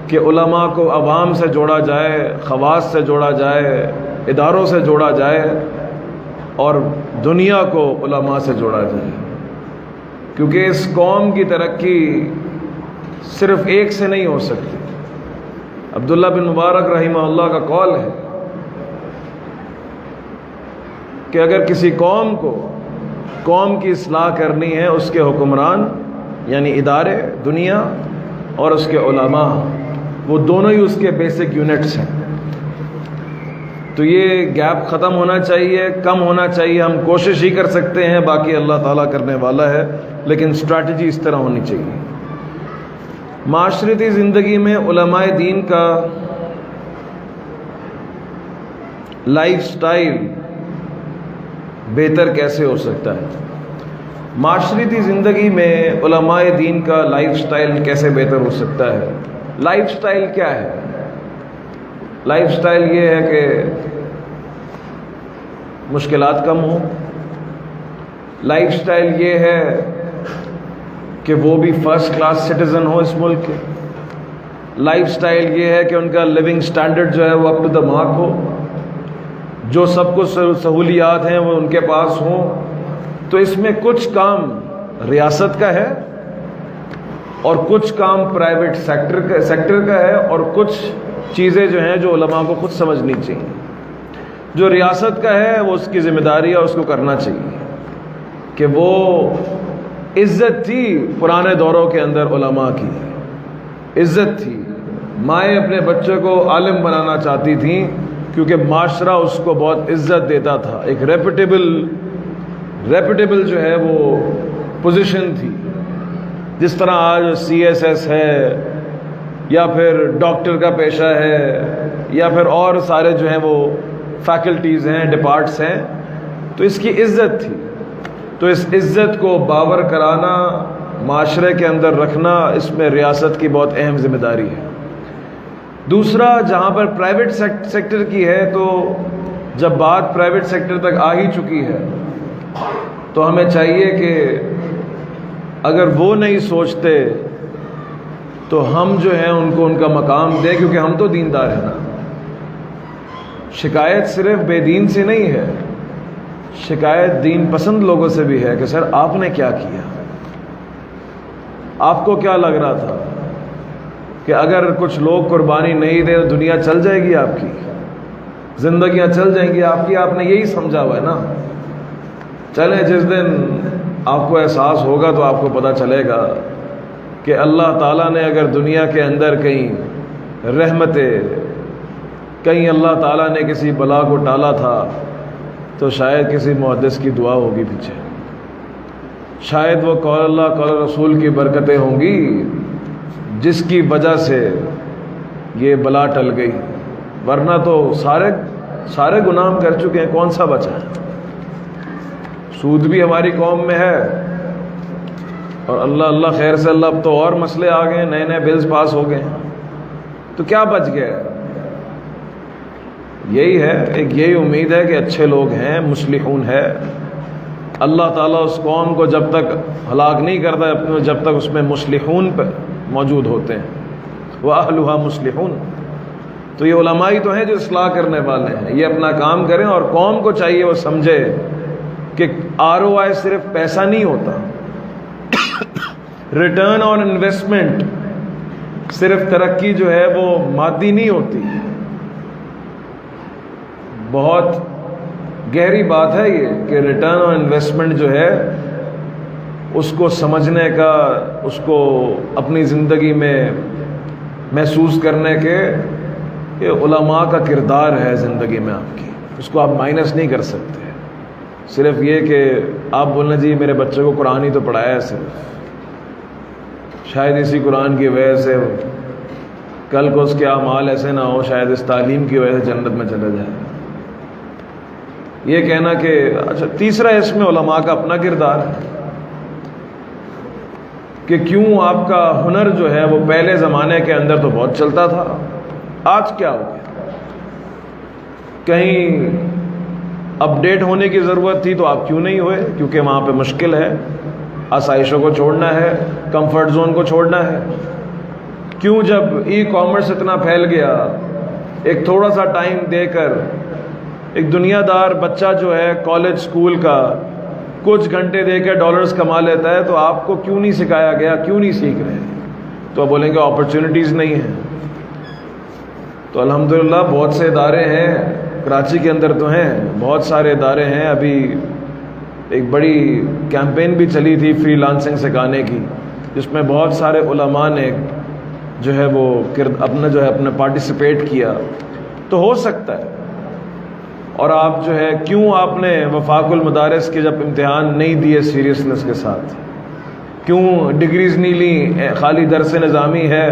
کہ علماء کو عوام سے جوڑا جائے، خواص سے جوڑا جائے، اداروں سے جوڑا جائے، اور دنیا کو علماء سے جوڑا جائے، کیونکہ اس قوم کی ترقی صرف ایک سے نہیں ہو سکتی۔ عبداللہ بن مبارک رحمہ اللہ کا قول ہے کہ اگر کسی قوم کو قوم کی اصلاح کرنی ہے، اس کے حکمران یعنی ادارے دنیا اور اس کے علماء، وہ دونوں ہی اس کے بیسک یونٹس ہیں۔ تو یہ گیپ ختم ہونا چاہیے، کم ہونا چاہیے۔ ہم کوشش ہی کر سکتے ہیں، باقی اللہ تعالیٰ کرنے والا ہے، لیکن اسٹریٹجی اس طرح ہونی چاہیے۔ معاشرتی زندگی میں علماء دین کا لائف سٹائل بہتر کیسے ہو سکتا ہے؟ معاشرتی زندگی میں علماء دین کا لائف سٹائل کیسے بہتر ہو سکتا ہے؟ لائف سٹائل کیا ہے؟ لائف سٹائل یہ ہے کہ مشکلات کم ہوں۔ لائف سٹائل یہ ہے کہ وہ بھی فرسٹ کلاس سٹیزن ہو اس ملک کے۔ لائف سٹائل یہ ہے کہ ان کا لیونگ سٹینڈرڈ جو ہے وہ اپ ٹو دا مارک ہو، جو سب کچھ سہولیات ہیں وہ ان کے پاس ہوں۔ تو اس میں کچھ کام ریاست کا ہے اور کچھ کام پرائیویٹ سیکٹر کا ہے، اور کچھ چیزیں جو ہیں جو علماء کو خود سمجھنی چاہیے۔ جو ریاست کا ہے وہ اس کی ذمہ داری ہے، اس کو کرنا چاہیے کہ وہ عزت تھی پرانے دوروں کے اندر، علماء کی عزت تھی۔ مائیں اپنے بچے کو عالم بنانا چاہتی تھیں کیونکہ معاشرہ اس کو بہت عزت دیتا تھا، ایک ریپیٹیبل جو ہے وہ پوزیشن تھی۔ جس طرح آج سی ایس ایس ہے، یا پھر ڈاکٹر کا پیشہ ہے، یا پھر اور سارے جو ہیں وہ فیکلٹیز ہیں، ڈپارٹس ہیں، تو اس کی عزت تھی۔ تو اس عزت کو باور کرانا، معاشرے کے اندر رکھنا، اس میں ریاست کی بہت اہم ذمہ داری ہے۔ دوسرا، جہاں پر پرائیویٹ سیکٹر کی ہے، تو جب بات پرائیویٹ سیکٹر تک آ ہی چکی ہے تو ہمیں چاہیے کہ اگر وہ نہیں سوچتے تو ہم جو ہیں ان کو ان کا مقام دیں، کیونکہ ہم تو دیندار ہیں نا۔ شکایت صرف بے دین سے نہیں ہے، شکایت دین پسند لوگوں سے بھی ہے کہ سر آپ نے کیا کیا؟ آپ کو کیا لگ رہا تھا کہ اگر کچھ لوگ قربانی نہیں دے تو دنیا چل جائے گی، آپ کی زندگیاں چل جائیں گی آپ کی؟ آپ نے یہی سمجھا ہوا ہے نا۔ چلیں، جس دن آپ کو احساس ہوگا تو آپ کو پتہ چلے گا کہ اللہ تعالیٰ نے اگر دنیا کے اندر کہیں رحمتیں، کہیں اللہ تعالیٰ نے کسی بلا کو ٹالا تھا تو شاید کسی محدث کی دعا ہوگی پیچھے، شاید وہ قول اللہ قول رسول کی برکتیں ہوں گی جس کی وجہ سے یہ بلا ٹل گئی، ورنہ تو سارے گناہ ہم کر چکے ہیں، کون سا بچا ہے؟ سود بھی ہماری قوم میں ہے، اور اللہ خیر سے اللہ، اب تو اور مسئلے آ گئے، نئے نئے بلز پاس ہو گئے، تو کیا بچ گیا؟ یہی ہے، ایک یہی امید ہے کہ اچھے لوگ ہیں، مصلحون ہے۔ اللہ تعالیٰ اس قوم کو جب تک ہلاک نہیں کرتا جب تک اس میں مصلحون پہ موجود ہوتے ہیں، وَأَهْلُهَا مُصْلِحُونَ۔ تو یہ علماء ہی تو ہیں جو اصلاح کرنے والے ہیں، یہ اپنا کام کریں، اور قوم کو چاہیے وہ سمجھے کہ ROI صرف پیسہ نہیں ہوتا، ریٹرن آن انویسٹمنٹ صرف ترقی جو ہے وہ مادی نہیں ہوتی، بہت گہری بات ہے یہ کہ ریٹرن آن انویسٹمنٹ جو ہے اس کو سمجھنے کا، اس کو اپنی زندگی میں محسوس کرنے کے، یہ علماء کا کردار ہے زندگی میں آپ کی، اس کو آپ مائنس نہیں کر سکتے۔ صرف یہ کہ آپ بولنا جی میرے بچے کو قرآن ہی تو پڑھایا ہے صرف، شاید اسی قرآن کی وجہ سے کل کو اس کے اعمال ایسے نہ ہو، شاید اس تعلیم کی وجہ سے جنت میں چلا جائے۔ یہ کہنا کہ اچھا، تیسرا اس میں علماء کا اپنا کردار ہے کہ کیوں آپ کا ہنر جو ہے وہ پہلے زمانے کے اندر تو بہت چلتا تھا، آج کیا ہو گیا؟ کہیں اپڈیٹ ہونے کی ضرورت تھی تو آپ کیوں نہیں ہوئے؟ کیونکہ وہاں پہ مشکل ہے، آسائشوں کو چھوڑنا ہے، کمفرٹ زون کو چھوڑنا ہے۔ کیوں جب ای کامرس اتنا پھیل گیا، ایک تھوڑا سا ٹائم دے کر ایک دنیا دار بچہ جو ہے کالج سکول کا کچھ گھنٹے دے کے ڈالرز کما لیتا ہے، تو آپ کو کیوں نہیں سکھایا گیا؟ کیوں نہیں سیکھ رہے؟ تو آپ بولیں گے اپرچونٹیز نہیں ہیں۔ تو الحمدللہ بہت سے ادارے ہیں، کراچی کے اندر تو ہیں، بہت سارے ادارے ہیں۔ ابھی ایک بڑی کیمپین بھی چلی تھی فری لانسنگ سکھانے کی، جس میں بہت سارے علماء نے جو ہے وہ اپنا پارٹیسپیٹ کیا۔ تو ہو سکتا ہے۔ اور آپ جو ہے کیوں آپ نے وفاق المدارس کے جب امتحان نہیں دیے سیریسنس کے ساتھ، کیوں ڈگریز نہیں لی، خالی درس نظامی ہے؟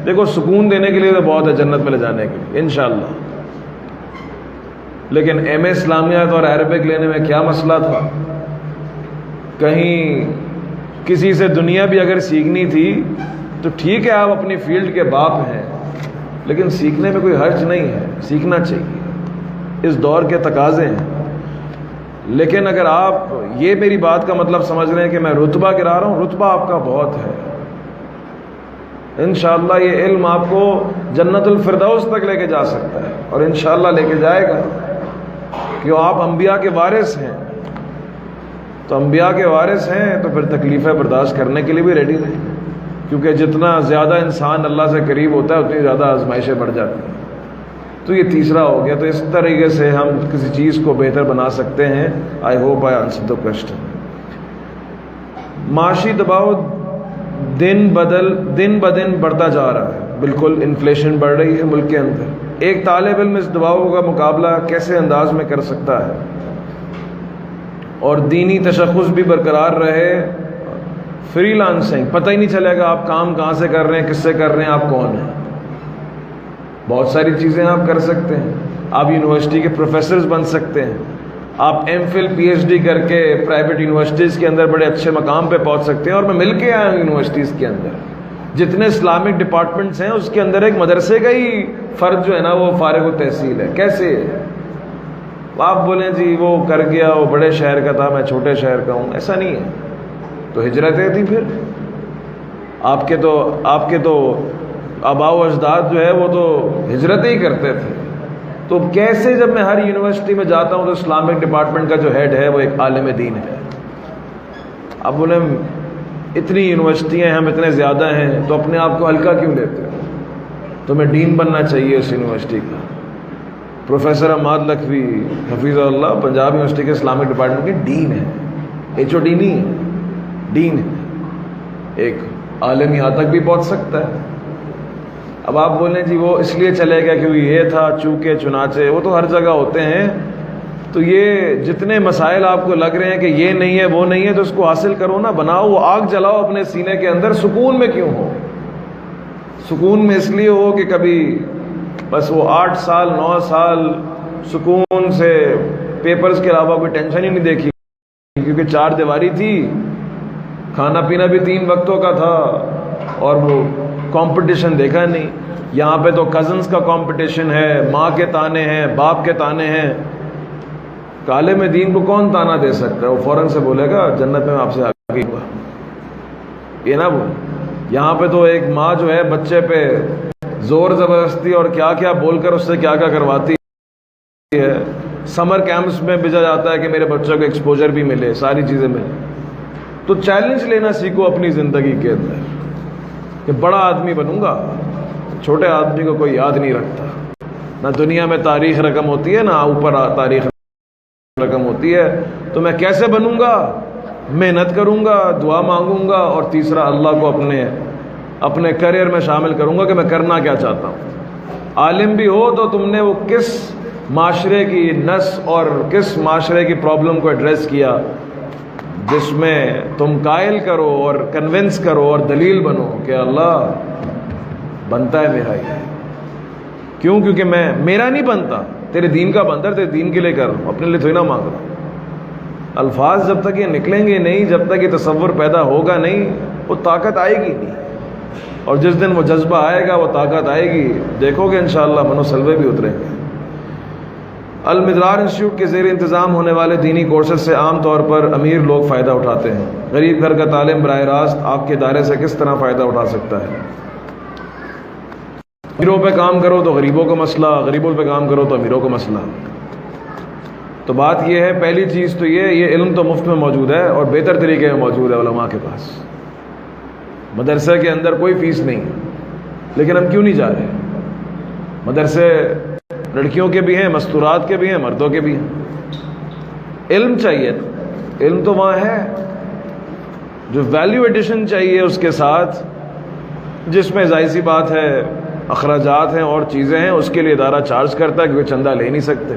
دیکھو سکون دینے کے لیے تو بہت ہے جنت میں لے جانے کے لیے انشاءاللہ، لیکن ایم اے اسلامیات اور عربک لینے میں کیا مسئلہ تھا؟ کہیں کسی سے دنیا بھی اگر سیکھنی تھی تو ٹھیک ہے، آپ اپنی فیلڈ کے باپ ہیں، لیکن سیکھنے میں کوئی حرج نہیں ہے، سیکھنا چاہیے، اس دور کے تقاضے ہیں۔ لیکن اگر آپ یہ میری بات کا مطلب سمجھ رہے ہیں کہ میں رتبہ گرا رہا ہوں، رتبہ آپ کا بہت ہے انشاءاللہ۔ یہ علم آپ کو جنت الفردوس تک لے کے جا سکتا ہے، اور انشاءاللہ لے کے جائے گا، کہ آپ انبیاء کے وارث ہیں۔ تو انبیاء کے وارث ہیں تو پھر تکلیفیں برداشت کرنے کے لیے بھی ریڈی رہیں، کیونکہ جتنا زیادہ انسان اللہ سے قریب ہوتا ہے اتنی زیادہ آزمائشیں بڑھ جاتی ہیں۔ تو یہ تیسرا ہو گیا۔ تو اس طریقے سے ہم کسی چیز کو بہتر بنا سکتے ہیں۔ I hope I answer the question. معاشی دباؤ دن بدن بڑھتا جا رہا ہے، بالکل انفلیشن بڑھ رہی ہے ملک کے اندر۔ ایک طالب علم اس دباؤ کا مقابلہ کیسے انداز میں کر سکتا ہے اور دینی تشخص بھی برقرار رہے؟ فری لانسنگ، پتہ ہی نہیں چلے گا آپ کام کہاں سے کر رہے ہیں، کس سے کر رہے ہیں، آپ کون ہیں۔ بہت ساری چیزیں آپ کر سکتے ہیں۔ آپ یونیورسٹی کے پروفیسرز بن سکتے ہیں، آپ M Phil P H D کر کے پرائیویٹ یونیورسٹیز کے اندر بڑے اچھے مقام پہ پہنچ سکتے ہیں۔ اور میں مل کے آیا ہوں یونیورسٹیز کے اندر، جتنے اسلامک ڈپارٹمنٹس ہیں اس کے اندر ایک مدرسے کا ہی فرد جو ہے نا وہ فارغ التحصیل ہے۔ کیسے؟ آپ بولیں جی وہ کر گیا، وہ بڑے شہر کا تھا، میں چھوٹے شہر کا ہوں، ایسا نہیں ہے۔ تو ہجرتیں تھیں، پھر آپ کے تو آباء و اجداد جو ہے وہ تو ہجرتیں ہی کرتے تھے۔ تو کیسے جب میں ہر یونیورسٹی میں جاتا ہوں تو اسلامک ڈپارٹمنٹ کا جو ہیڈ ہے وہ ایک عالم دین ہے؟ اب بولیں اتنی یونیورسٹیاں ہیں، ہم اتنے زیادہ ہیں، تو اپنے آپ کو ہلکا کیوں لیتے ہو؟ تمہیں ڈین بننا چاہیے اس یونیورسٹی کا۔ پروفیسر حماد لکھوی حفیظ اللہ پنجاب یونیورسٹی کے اسلامک ڈپارٹمنٹ کے ڈین ہے، ایچ او ڈی نہیں ہے، ڈین ہے۔ ایک عالم یہاں تک بھی پہنچ سکتا ہے۔ اب آپ بولیں جی وہ اس لیے چلے گا کیونکہ یہ تھا، چونکہ چنانچہ، وہ تو ہر جگہ ہوتے ہیں۔ تو یہ جتنے مسائل آپ کو لگ رہے ہیں کہ یہ نہیں ہے وہ نہیں ہے، تو اس کو حاصل کرو نا، بناؤ، وہ آگ جلاؤ اپنے سینے کے اندر۔ سکون میں کیوں ہو؟ سکون میں اس لیے ہو کہ کبھی بس وہ 8 سال 9 سال سکون سے پیپرز کے علاوہ کوئی ٹینشن ہی نہیں دیکھی، کیونکہ 4 دیواری تھی، کھانا پینا بھی 3 وقتوں کا تھا، اور وہ کمپٹیشن دیکھا نہیں۔ یہاں پہ تو کزنز کا کمپٹیشن ہے، ماں کے تانے ہیں، باپ کے تانے ہیں۔ کالے میں دین کو کون تانا دے سکتا ہے؟ وہ فوراً سے بولے گا جنت میں آپ سے آگے ہوا، یہ نہ بول۔ یہاں پہ تو ایک ماں جو ہے بچے پہ زور زبردستی اور کیا کیا بول کر اس سے کیا کیا کرواتی ہے۔ سمر کیمپس میں بھیجا جاتا ہے کہ میرے بچوں کو ایکسپوجر بھی ملے، ساری چیزیں ملے۔ تو چیلنج لینا سیکھو اپنی زندگی کے اندر کہ بڑا آدمی بنوں گا، چھوٹے آدمی کو کوئی یاد نہیں رکھتا۔ نہ دنیا میں تاریخ رقم ہوتی ہے، نہ اوپر تاریخ رقم ہوتی ہے. تو میں کیسے بنوں گا؟ محنت کروں گا، دعا مانگوں گا، اور تیسرا اللہ کو اپنے کریئر میں شامل کروں گا کہ میں کرنا کیا چاہتا ہوں. عالم بھی ہو تو تم نے وہ کس معاشرے کی نس اور کس معاشرے کی پرابلم کو ایڈریس کیا جس میں تم قائل کرو اور کنونس کرو اور دلیل بنو کہ اللہ بنتا ہے میرا ہی. کیوں؟ کیونکہ میرا نہیں بنتا، تیرے دین کا بنتا ہے، تیرے دین کے لیے کر، اپنے لیے تھوڑی نہ مانگ رہا. الفاظ جب تک یہ نکلیں گے نہیں، جب تک یہ تصور پیدا ہوگا نہیں، وہ طاقت آئے گی نہیں. اور جس دن وہ جذبہ آئے گا، وہ طاقت آئے گی، دیکھو گے انشاءاللہ منو سلوے بھی اتریں گے. المدرار انسٹیٹیوٹ کے زیر انتظام ہونے والے دینی کورسز سے عام طور پر امیر لوگ فائدہ اٹھاتے ہیں. غریب گھر کا طالب براہ راست آپ کے ادارے سے کس طرح فائدہ اٹھا سکتا ہے؟ امیروں پہ کام کرو تو غریبوں کا مسئلہ، غریبوں پہ کام کرو تو امیروں کا مسئلہ. تو بات یہ ہے، پہلی چیز تو یہ علم تو مفت میں موجود ہے اور بہتر طریقے میں موجود ہے علماء کے پاس. مدرسے کے اندر کوئی فیس نہیں، لیکن ہم کیوں نہیں جا رہے؟ مدرسے لڑکیوں کے بھی ہیں، مستورات کے بھی ہیں، مردوں کے بھی ہیں. علم چاہیے، علم تو وہاں ہے. جو ویلیو ایڈیشن چاہیے اس کے ساتھ، جس میں ظاہر سی بات ہے اخراجات ہیں اور چیزیں ہیں، اس کے لیے ادارہ چارج کرتا ہے کیونکہ چندہ لے نہیں سکتے.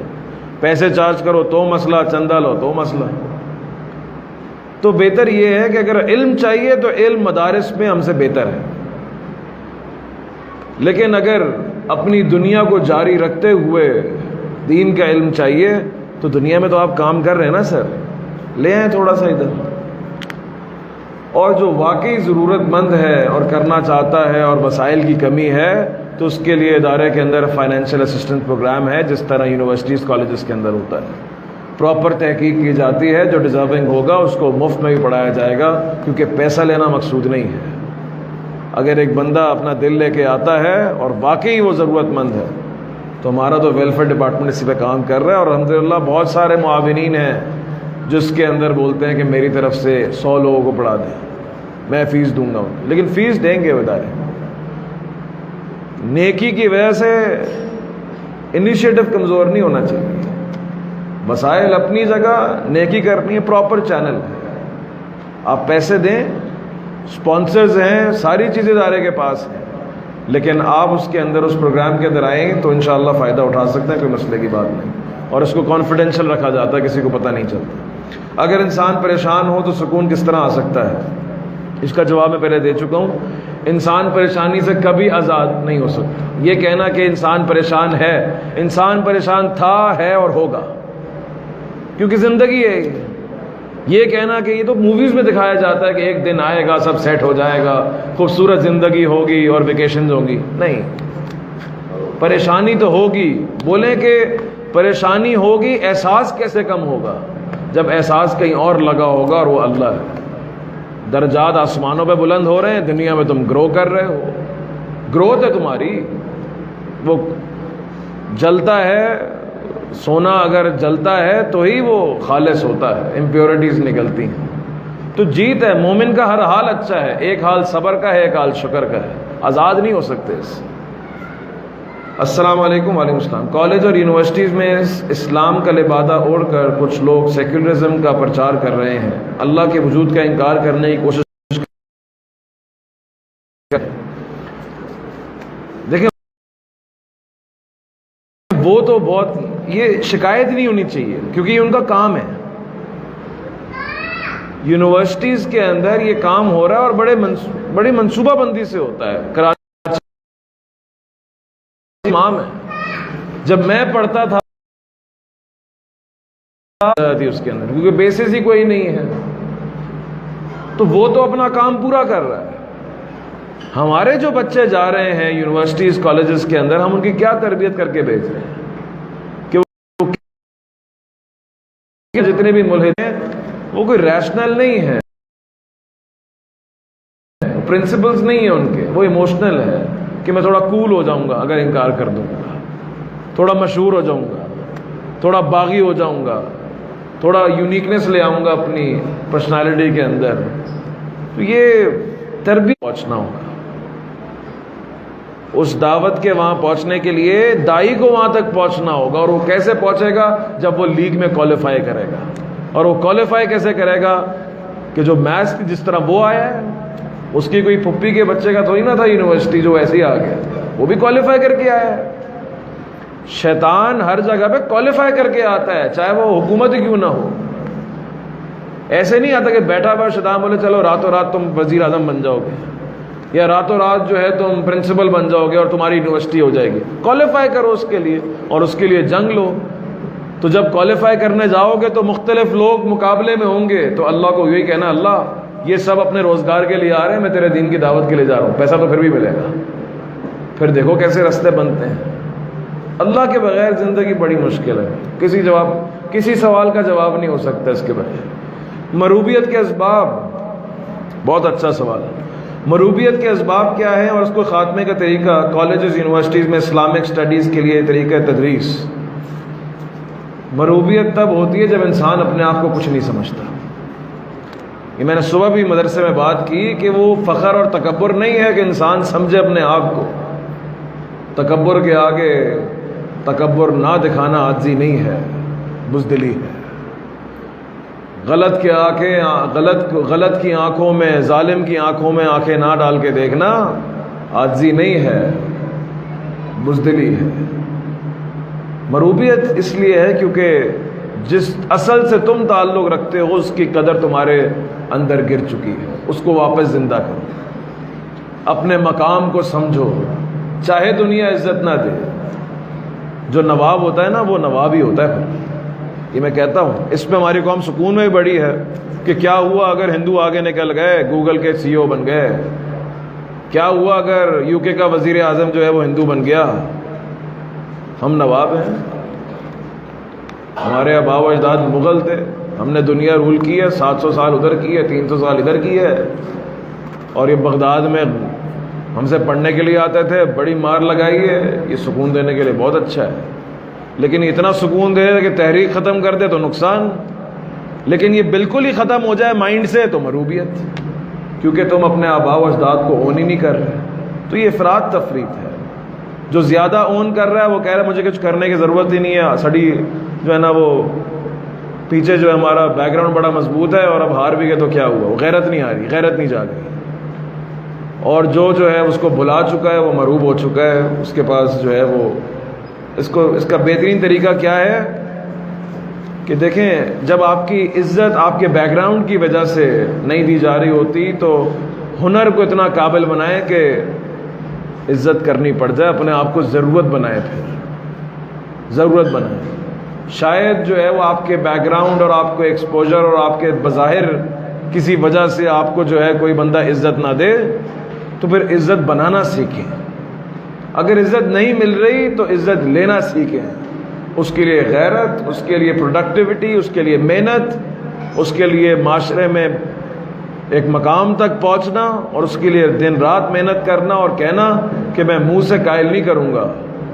پیسے چارج کرو تو مسئلہ، چندہ لو تو مسئلہ. تو بہتر یہ ہے کہ اگر علم چاہیے تو علم مدارس میں ہم سے بہتر ہے. لیکن اگر اپنی دنیا کو جاری رکھتے ہوئے دین کا علم چاہیے تو دنیا میں تو آپ کام کر رہے ہیں نا سر، لے آئیں تھوڑا سا ادھر. اور جو واقعی ضرورت مند ہے اور کرنا چاہتا ہے اور وسائل کی کمی ہے تو اس کے لیے ادارے کے اندر فائنینشیل اسسٹنس پروگرام ہے، جس طرح یونیورسٹیز کالجز کے اندر ہوتا ہے. پراپر تحقیق کی جاتی ہے، جو ڈیزرونگ ہوگا اس کو مفت میں بھی پڑھایا جائے گا، کیونکہ پیسہ لینا مقصود نہیں ہے. اگر ایک بندہ اپنا دل لے کے آتا ہے اور واقعی وہ ضرورت مند ہے تو ہمارا تو ویلفیئر ڈپارٹمنٹ اسی پہ کام کر رہا ہے. اور الحمدللہ بہت سارے معاونین ہیں جس کے اندر بولتے ہیں کہ میری طرف سے 100 لوگوں کو پڑھا دیں، میں فیس دوں گا. لیکن فیس دیں گے وہ ادارے. نیکی کی وجہ سے انیشیٹو کمزور نہیں ہونا چاہیے. وسائل اپنی جگہ، نیکی کرنی ہے، پراپر چینل ہے. آپ پیسے دیں، سپانسرز ہیں، ساری چیزیں ادارے کے پاس ہیں، لیکن آپ اس کے اندر، اس پروگرام کے اندر آئیں تو انشاءاللہ فائدہ اٹھا سکتے ہیں، کوئی مسئلے کی بات نہیں. اور اس کو کانفیڈینشیل رکھا جاتا ہے، کسی کو پتہ نہیں چلتا. اگر انسان پریشان ہو تو سکون کس طرح آ سکتا ہے؟ اس کا جواب میں پہلے دے چکا ہوں. انسان پریشانی سے کبھی آزاد نہیں ہو سکتا. یہ کہنا کہ انسان پریشان ہے، انسان پریشان تھا، ہے اور ہوگا، کیونکہ زندگی ہے. یہ کہنا کہ یہ تو موویز میں دکھایا جاتا ہے کہ ایک دن آئے گا، سب سیٹ ہو جائے گا، خوبصورت زندگی ہوگی اور ویکیشنز ہوں گی، نہیں. پریشانی تو ہوگی. بولیں کہ پریشانی ہوگی، احساس کیسے کم ہوگا؟ جب احساس کہیں اور لگا ہوگا، اور وہ اللہ ہے. درجات آسمانوں پہ بلند ہو رہے ہیں، دنیا میں تم گرو کر رہے ہو. گروتھ ہے تمہاری. وہ جلتا ہے، سونا اگر جلتا ہے تو ہی وہ خالص ہوتا ہے، امپیورٹیز نکلتی ہیں. تو جیت ہے. مومن کا ہر حال اچھا ہے. ایک حال صبر کا ہے، ایک حال شکر کا ہے. آزاد نہیں ہو سکتے اس سے. السلام علیکم. وعلیکم السلام. کالج اور یونیورسٹیز میں اسلام کا لبادہ اوڑھ کر کچھ لوگ سیکولرزم کا پرچار کر رہے ہیں، اللہ کے وجود کا انکار کرنے کی کوشش. دیکھیں وہ تو بہت، یہ شکایت نہیں ہونی چاہیے کیونکہ یہ ان کا کام ہے. یونیورسٹیز کے اندر یہ کام ہو رہا ہے اور بڑی منصوبہ بندی سے ہوتا ہے. کراچی امام ہے. جب میں پڑھتا تھا اس کے اندر، کیونکہ بیسس ہی کوئی نہیں ہے، تو وہ تو اپنا کام پورا کر رہا ہے. ہمارے جو بچے جا رہے ہیں یونیورسٹیز کالجز کے اندر، ہم ان کی کیا تربیت کر کے بھیج رہے ہیں کہ وہ جتنے بھی ملحد ہیں وہ کوئی ریشنل نہیں ہے، پرنسپلز نہیں ہیں ان کے، وہ ایموشنل ہے کہ میں تھوڑا کول ہو جاؤں گا اگر انکار کر دوں گا، تھوڑا مشہور ہو جاؤں گا، تھوڑا باغی ہو جاؤں گا، تھوڑا یونیکنیس لے آؤں گا اپنی پرسنالٹی کے اندر. تو یہ تربیت پہنچنا ہوگا. اس دعوت کے وہاں پہنچنے کے لیے دائی کو وہاں تک پہنچنا ہوگا، اور وہ کیسے پہنچے گا؟ جب وہ لیگ میں کوالیفائی کرے گا. اور وہ کوالیفائی کیسے کرے گا؟ کہ جو میتھس کی جس طرح وہ آیا ہے، اس کی کوئی پھپھی کے بچے کا تھوڑی نہ تھا یونیورسٹی جو ایسے ہی آ گیا، وہ بھی کوالیفائی کر کے آیا ہے. شیطان ہر جگہ پہ کوالیفائی کر کے آتا ہے، چاہے وہ حکومت ہی کیوں نہ ہو. ایسے نہیں آتا کہ بیٹھا ہوا شیطان بولے چلو راتوں رات تم وزیر اعظم بن جاؤ گے، یا راتوں رات جو ہے تم پرنسپل بن جاؤ گے اور تمہاری یونیورسٹی ہو جائے گی. کوالیفائی کرو اس کے لیے، اور اس کے لیے جنگ لو. تو جب کوالیفائی کرنے جاؤ گے تو مختلف لوگ مقابلے میں ہوں گے، تو اللہ کو یہی کہنا اللہ یہ سب اپنے روزگار کے لیے آ رہے ہیں، میں تیرے دین کی دعوت کے لیے جا رہا ہوں، پیسہ تو پھر بھی ملے گا. پھر دیکھو کیسے راستے بنتے ہیں. اللہ کے بغیر زندگی بڑی مشکل ہے. کسی سوال کا جواب نہیں ہو سکتا اس کے بغیر. مروبیت کے اسباب، بہت اچھا سوال ہے. مروبیت کے اسباب کیا ہیں اور اس کو خاتمے کا طریقہ؟ کالجز یونیورسٹیز میں اسلامک سٹڈیز کے لیے طریقہ تدریس. مروبیت تب ہوتی ہے جب انسان اپنے آپ کو کچھ نہیں سمجھتا. یہ میں نے صبح بھی مدرسے میں بات کی کہ وہ فخر اور تکبر نہیں ہے کہ انسان سمجھے اپنے آپ کو. تکبر کے آگے تکبر نہ دکھانا عاجزی نہیں ہے، بزدلی ہے. غلط کی آنکھوں میں، ظالم کی آنکھوں میں آنکھیں نہ ڈال کے دیکھنا عاجزی نہیں ہے، بزدلی ہے. مروبیت اس لیے ہے کیونکہ جس اصل سے تم تعلق رکھتے ہو اس کی قدر تمہارے اندر گر چکی ہے. اس کو واپس زندہ کرو، اپنے مقام کو سمجھو، چاہے دنیا عزت نہ دے. جو نواب ہوتا ہے نا وہ نواب ہی ہوتا ہے. پھر یہ میں کہتا ہوں، اس پہ ہماری قوم سکون میں بڑی ہے کہ کیا ہوا اگر ہندو آگے نکل گئے، گوگل کے سی او بن گئے؟ کیا ہوا اگر یو کے کا وزیر اعظم جو ہے وہ ہندو بن گیا؟ ہم نواب ہیں. ہمارے آباء و اجداد مغل تھے، ہم نے دنیا رول کی ہے، 700 سال ادھر کی ہے، 300 سال ادھر کی ہے. اور یہ بغداد میں ہم سے پڑھنے کے لیے آتے تھے، بڑی مار لگائی ہے. یہ سکون دینے کے لیے بہت اچھا ہے، لیکن اتنا سکون دے کہ تحریک ختم کر دے تو نقصان. لیکن یہ بالکل ہی ختم ہو جائے مائنڈ سے تو مروبیت، کیونکہ تم اپنے آباء و اجداد کو اون ہی نہیں کر رہے. تو یہ افراط تفریط ہے. جو زیادہ اون کر رہا ہے وہ کہہ رہا ہے مجھے کچھ کرنے کی ضرورت ہی نہیں ہے. سڑی جو ہے نا وہ پیچھے جو ہے ہمارا بیک گراؤنڈ بڑا مضبوط ہے اور اب ہار بھی گئے تو کیا ہوا؟ وہ غیرت نہیں آ رہی، غیرت نہیں جاگ رہی. اور جو ہے اس کو بھلا چکا ہے وہ مروب ہو چکا ہے. اس کے پاس جو ہے وہ اس کا بہترین طریقہ کیا ہے کہ دیکھیں، جب آپ کی عزت آپ کے بیک گراؤنڈ کی وجہ سے نہیں دی جا رہی ہوتی تو ہنر کو اتنا قابل بنائیں کہ عزت کرنی پڑ جائے. اپنے آپ کو ضرورت بنائے، پھر ضرورت بنائے. شاید جو ہے وہ آپ کے بیک گراؤنڈ اور آپ کو ایکسپوجر اور آپ کے بظاہر کسی وجہ سے آپ کو جو ہے کوئی بندہ عزت نہ دے، تو پھر عزت بنانا سیکھیں. اگر عزت نہیں مل رہی تو عزت لینا سیکھیں. اس کے لیے غیرت، اس کے لیے پروڈکٹیوٹی، اس کے لیے محنت، اس کے لیے معاشرے میں ایک مقام تک پہنچنا، اور اس کے لیے دن رات محنت کرنا اور کہنا کہ میں منہ سے قائل نہیں کروں گا،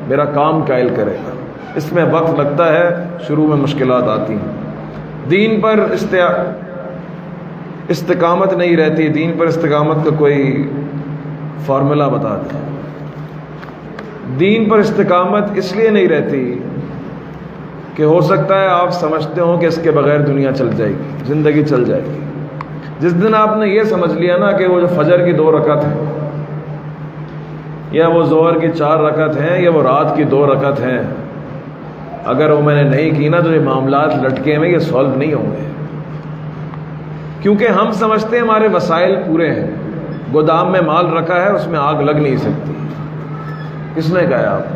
میرا کام قائل کرے گا. اس میں وقت لگتا ہے، شروع میں مشکلات آتی ہیں. دین پر استقامت نہیں رہتی. دین پر استقامت کا کوئی فارمولا بتا دیں. دین پر استقامت اس لیے نہیں رہتی کہ ہو سکتا ہے آپ سمجھتے ہوں کہ اس کے بغیر دنیا چل جائے گی، زندگی چل جائے گی. جس دن آپ نے یہ سمجھ لیا نا کہ وہ جو فجر کی 2 رکعت ہیں یا وہ ظہر کی 4 رکعت ہیں یا وہ رات کی 2 رکعت ہیں، اگر وہ میں نے نہیں کی نا تو یہ معاملات لٹکے ہوئے، یہ سولو نہیں ہوں گے. کیونکہ ہم سمجھتے ہیں ہمارے وسائل پورے ہیں. گودام میں مال رکھا ہے، اس میں آگ لگ نہیں سکتی. کس نے کہا آپ کو؟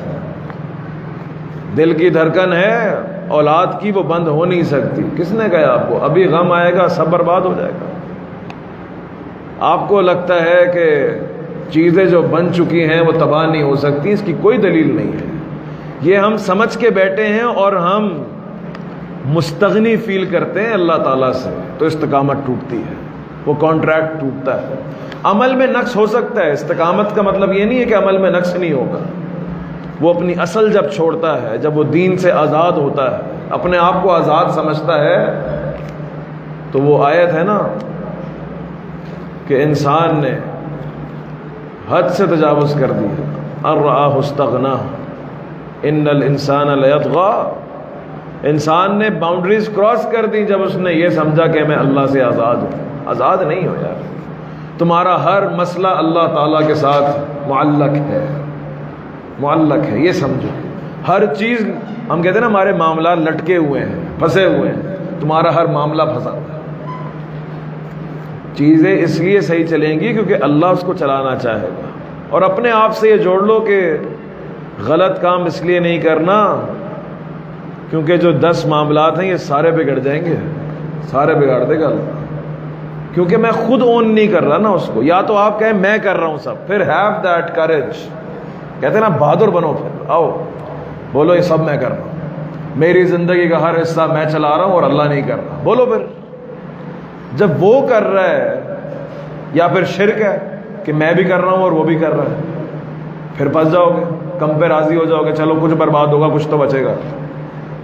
دل کی دھڑکن ہے اولاد کی، وہ بند ہو نہیں سکتی. کس نے کہا آپ کو؟ ابھی غم آئے گا سب برباد ہو جائے گا. آپ کو لگتا ہے کہ چیزیں جو بن چکی ہیں وہ تباہ نہیں ہو سکتی، اس کی کوئی دلیل نہیں ہے. یہ ہم سمجھ کے بیٹھے ہیں اور ہم مستغنی فیل کرتے ہیں اللہ تعالیٰ سے، تو استقامت ٹوٹتی ہے، وہ کانٹریکٹ ٹوٹتا ہے. عمل میں نقص ہو سکتا ہے. استقامت کا مطلب یہ نہیں ہے کہ عمل میں نقص نہیں ہوگا. وہ اپنی اصل جب چھوڑتا ہے، جب وہ دین سے آزاد ہوتا ہے، اپنے آپ کو آزاد سمجھتا ہے، تو وہ آیت ہے نا کہ انسان نے حد سے تجاوز کر دیا، ان رآہ استغنى ان الانسان لیطغی، انسان نے باؤنڈریز کراس کر دی جب اس نے یہ سمجھا کہ میں اللہ سے آزاد ہوں۔ آزاد نہیں ہو یار، تمہارا ہر مسئلہ اللہ تعالیٰ کے ساتھ معلق ہے، معلق ہے، یہ سمجھو۔ ہر چیز، ہم کہتے ہیں نا ہمارے معاملات لٹکے ہوئے ہیں، پھنسے ہوئے ہیں، تمہارا ہر معاملہ پھنسا ہوا ہے۔ چیزیں اس لیے صحیح چلیں گی کیونکہ اللہ اس کو چلانا چاہے گا، اور اپنے آپ سے یہ جوڑ لو کہ غلط کام اس لیے نہیں کرنا کیونکہ جو 10 معاملات ہیں یہ سارے بگڑ جائیں گے، سارے بگاڑ دے گا اللہ، کیونکہ میں خود اون نہیں کر رہا نا اس کو۔ یا تو آپ کہیں میں کر رہا ہوں سب، پھر ہیو دیٹ کریج، کہتے ہیں نا بہادر بنو، پھر آؤ بولو یہ سب میں کر رہا ہوں، میری زندگی کا ہر حصہ میں چلا رہا ہوں اور اللہ نہیں کر رہا، بولو پھر۔ جب وہ کر رہا ہے، یا پھر شرک ہے کہ میں بھی کر رہا ہوں اور وہ بھی کر رہا ہے، پھر پھنس جاؤ گے، کم پہ راضی ہو جاؤ گے، چلو کچھ برباد ہوگا کچھ تو بچے گا۔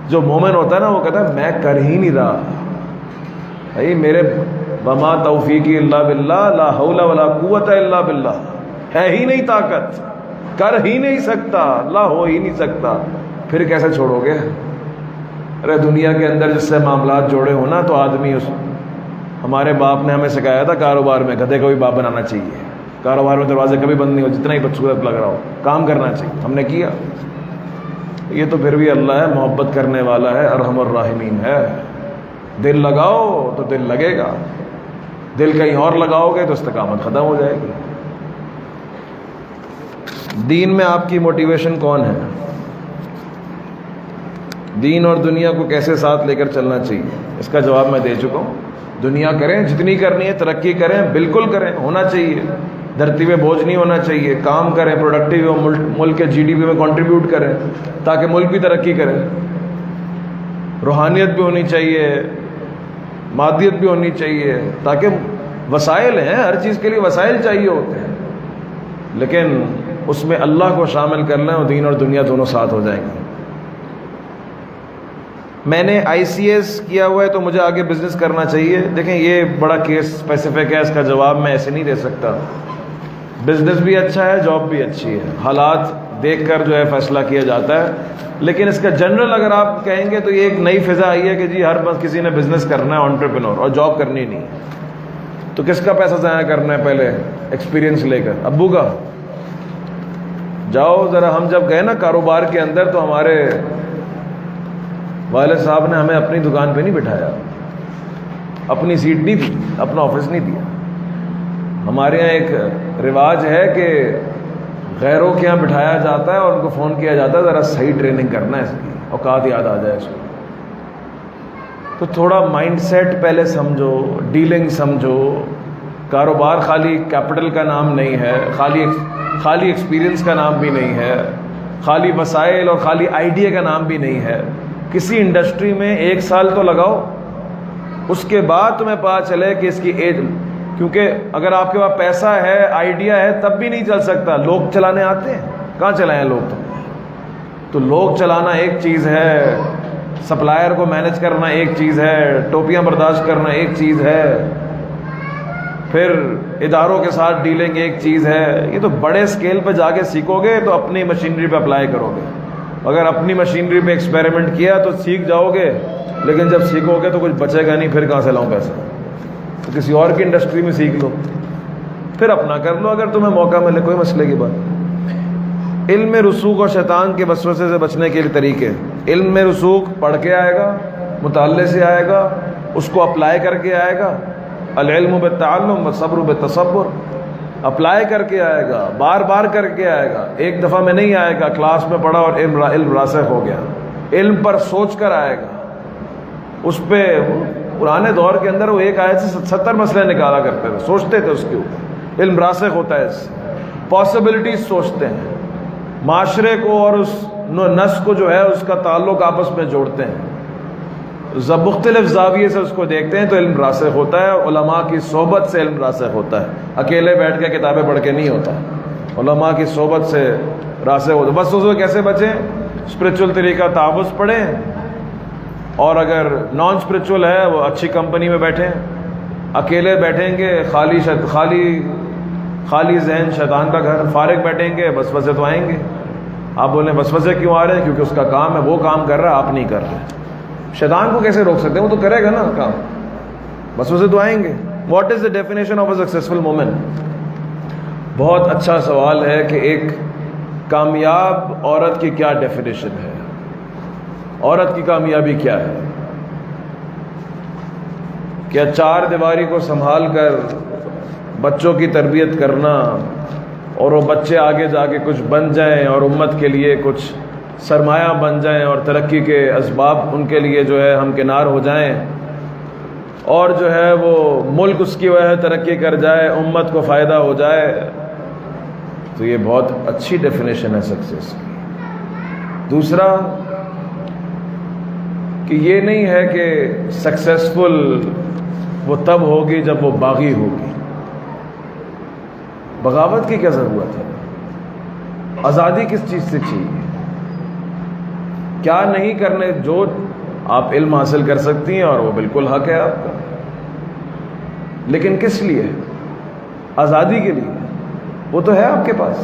جو مومن ہوتا ہے نا وہ کہتا ہے میں کر ہی نہیں رہا بھائی، میرے وما توفیقی الا باللہ لا حول ولا قوت الا باللہ، ہے ہی نہیں طاقت، کر ہی نہیں سکتا، اللہ ہو ہی نہیں سکتا، پھر کیسے چھوڑو گے؟ ارے دنیا کے اندر جس سے معاملات جوڑے ہو نا تو آدمی اس، ہمارے باپ نے ہمیں سکھایا تھا کاروبار میں گدھے کو بھی باپ بنانا چاہیے، کاروبار میں دروازے کبھی بند نہیں ہو، جتنا ہی بدصورت لگ رہا ہو کام کرنا چاہیے، ہم نے کیا۔ یہ تو پھر بھی اللہ ہے، محبت کرنے والا ہے، ارحم الراحمین ہے۔ دل لگاؤ تو دل لگے گا، دل کہیں اور لگاؤ گے تو استقامت ختم ہو جائے گی۔ دین میں آپ کی موٹیویشن کون ہے؟ دین اور دنیا کو کیسے ساتھ لے کر چلنا چاہیے، اس کا جواب میں دے چکا ہوں۔ دنیا کریں جتنی کرنی ہے، ترقی کریں، بالکل کریں، ہونا چاہیے، دھرتی پہ بوجھ نہیں ہونا چاہیے، کام کریں، پروڈکٹیو ہو، ملک کے جی ڈی پی میں کنٹریبیوٹ کریں تاکہ ملک بھی ترقی کرے۔ روحانیت بھی ہونی چاہیے، مادیت بھی ہونی چاہیے، تاکہ وسائل ہیں، ہر چیز کے لیے وسائل چاہیے ہوتے ہیں، لیکن اس میں اللہ کو شامل کر لیں اور دین اور دنیا دونوں ساتھ ہو جائیں گے۔ میں نے آئی سی ایس کیا ہوا ہے تو مجھے آگے بزنس کرنا چاہیے؟ دیکھیں یہ بڑا کیس اسپیسیفک ہے، اس کا جواب میں ایسے نہیں دے سکتا۔ بزنس بھی اچھا ہے، جاب بھی اچھی ہے، حالات دیکھ کر جو ہے فیصلہ کیا جاتا ہے، لیکن اس کا جنرل اگر آپ کہیں گے تو یہ ایک نئی فضا آئی ہے کہ جی ہر بس کسی نے بزنس کرنا ہے، انٹرپرینور، اور جاب کرنی نہیں ہے۔ تو کس کا پیسہ ضائع کرنا ہے؟ پہلے ایکسپیرینس لے کر ابو کا جاؤ ذرا۔ ہم جب گئے نا کاروبار کے اندر تو ہمارے والد صاحب نے ہمیں اپنی دکان پہ نہیں بٹھایا، اپنی سیٹ نہیں دی، اپنا آفس نہیں دیا۔ ہمارے یہاں ایک رواج ہے کہ غیروں کے یہاں بٹھایا جاتا ہے اور ان کو فون کیا جاتا ہے ذرا صحیح ٹریننگ کرنا ہے، اس کی اوقات یاد آ جائے اس کو۔ تو تھوڑا مائنڈ سیٹ پہلے سمجھو، ڈیلنگ سمجھو۔ کاروبار خالی کیپٹل کا نام نہیں ہے، خالی ایکسپیرینس کا نام بھی نہیں ہے، خالی وسائل اور خالی آئیڈیا کا نام بھی نہیں ہے۔ کسی انڈسٹری میں 1 سال تو لگاؤ، اس کے بعد تمہیں پتہ چلے کہ اس کی ایج، کیونکہ اگر آپ کے پاس پیسہ ہے، آئیڈیا ہے، تب بھی نہیں چل سکتا۔ لوگ چلانے آتے ہیں، کہاں چلائیں لوگ؟ تو لوگ چلانا ایک چیز ہے، سپلائر کو مینج کرنا ایک چیز ہے، ٹوپیاں برداشت کرنا ایک چیز ہے، پھر اداروں کے ساتھ ڈیلنگ ایک چیز ہے۔ یہ تو بڑے اسکیل پہ جا کے سیکھو گے تو اپنی مشینری پہ اپلائی کرو گے۔ اگر اپنی مشینری پہ ایکسپیریمنٹ کیا تو سیکھ جاؤ گے، لیکن جب سیکھو گے تو کچھ بچے گا نہیں، پھر کہاں سے لاؤں پیسہ؟ تو کسی اور کی انڈسٹری میں سیکھ لو، پھر اپنا کر لو اگر تمہیں موقع ملے، کوئی مسئلے کی بات۔ علم میں رسوخ اور شیطان کے وسوسے سے بچنے کے لیے طریقے۔ علم میں رسوخ پڑھ کے آئے گا، مطالعے سے آئے گا، اس کو اپلائی کر کے آئے گا۔ العلم بالتعلم والصبر بالتصبر، اپلائی کر کے آئے گا، بار بار کر کے آئے گا، ایک دفعہ میں نہیں آئے گا کلاس میں پڑھا اور علم راسخ ہو گیا۔ علم پر سوچ کر آئے گا، اس پہ پرانے دور کے اندر وہ ایک آیت سے 70 مسئلے نکالا کرتے تھے، سوچتے تھے اس کے اوپر۔ علم راسخ ہوتا ہے، اس پاسبلٹیز سوچتے ہیں، معاشرے کو اور اس نس کو جو ہے اس کا تعلق آپس میں جوڑتے ہیں، مختلف زاویے سے اس کو دیکھتے ہیں، تو علم راسخ ہوتا ہے۔ علماء کی صحبت سے علم راسخ ہوتا ہے، اکیلے بیٹھ کے کتابیں پڑھ کے نہیں ہوتا، علماء کی صحبت سے راسخ ہوتا ہے۔ بس اس کو کیسے بچیں؟ اسپرچول طریقہ تعوذ پڑھیں، اور اگر نان اسپرچول ہے وہ اچھی کمپنی میں بیٹھیں۔ اکیلے بیٹھیں گے، خالی خالی ذہن شیطان کا گھر، فارغ بیٹھیں گے وسوسے تو آئیں گے. آپ بولیں وسوسے کیوں آ رہے ہیں؟ کیونکہ اس کا کام ہے، وہ کام کر رہا ہے، آپ نہیں کر رہے. شیطان کو کیسے روک سکتے ہیں؟ وہ تو کرے گا نا کام، وسوسے تو آئیں گے. What is the definition of a successful مومن؟ بہت اچھا سوال ہے کہ ایک کامیاب عورت کی کیا ڈیفینیشن ہے، عورت کی کامیابی کیا ہے؟ کیا چار دیواری کو سنبھال کر بچوں کی تربیت کرنا اور وہ بچے آگے جا کے کچھ بن جائیں اور امت کے لیے کچھ سرمایہ بن جائیں اور ترقی کے اسباب ان کے لیے جو ہے ہم کنار ہو جائیں اور جو ہے وہ ملک اس کی وجہ ترقی کر جائے، امت کو فائدہ ہو جائے، تو یہ بہت اچھی ڈیفینیشن ہے سکسیس کی. دوسرا کہ یہ نہیں ہے کہ سکسیسفل وہ تب ہوگی جب وہ باغی ہوگی. بغاوت کی کیا ضرورت ہے؟ آزادی کس چیز سے چاہیے؟ کیا نہیں کرنے؟ جو آپ علم حاصل کر سکتی ہیں اور وہ بالکل حق ہے آپ کا، لیکن کس لیے؟ آزادی کے لیے. وہ تو ہے آپ کے پاس.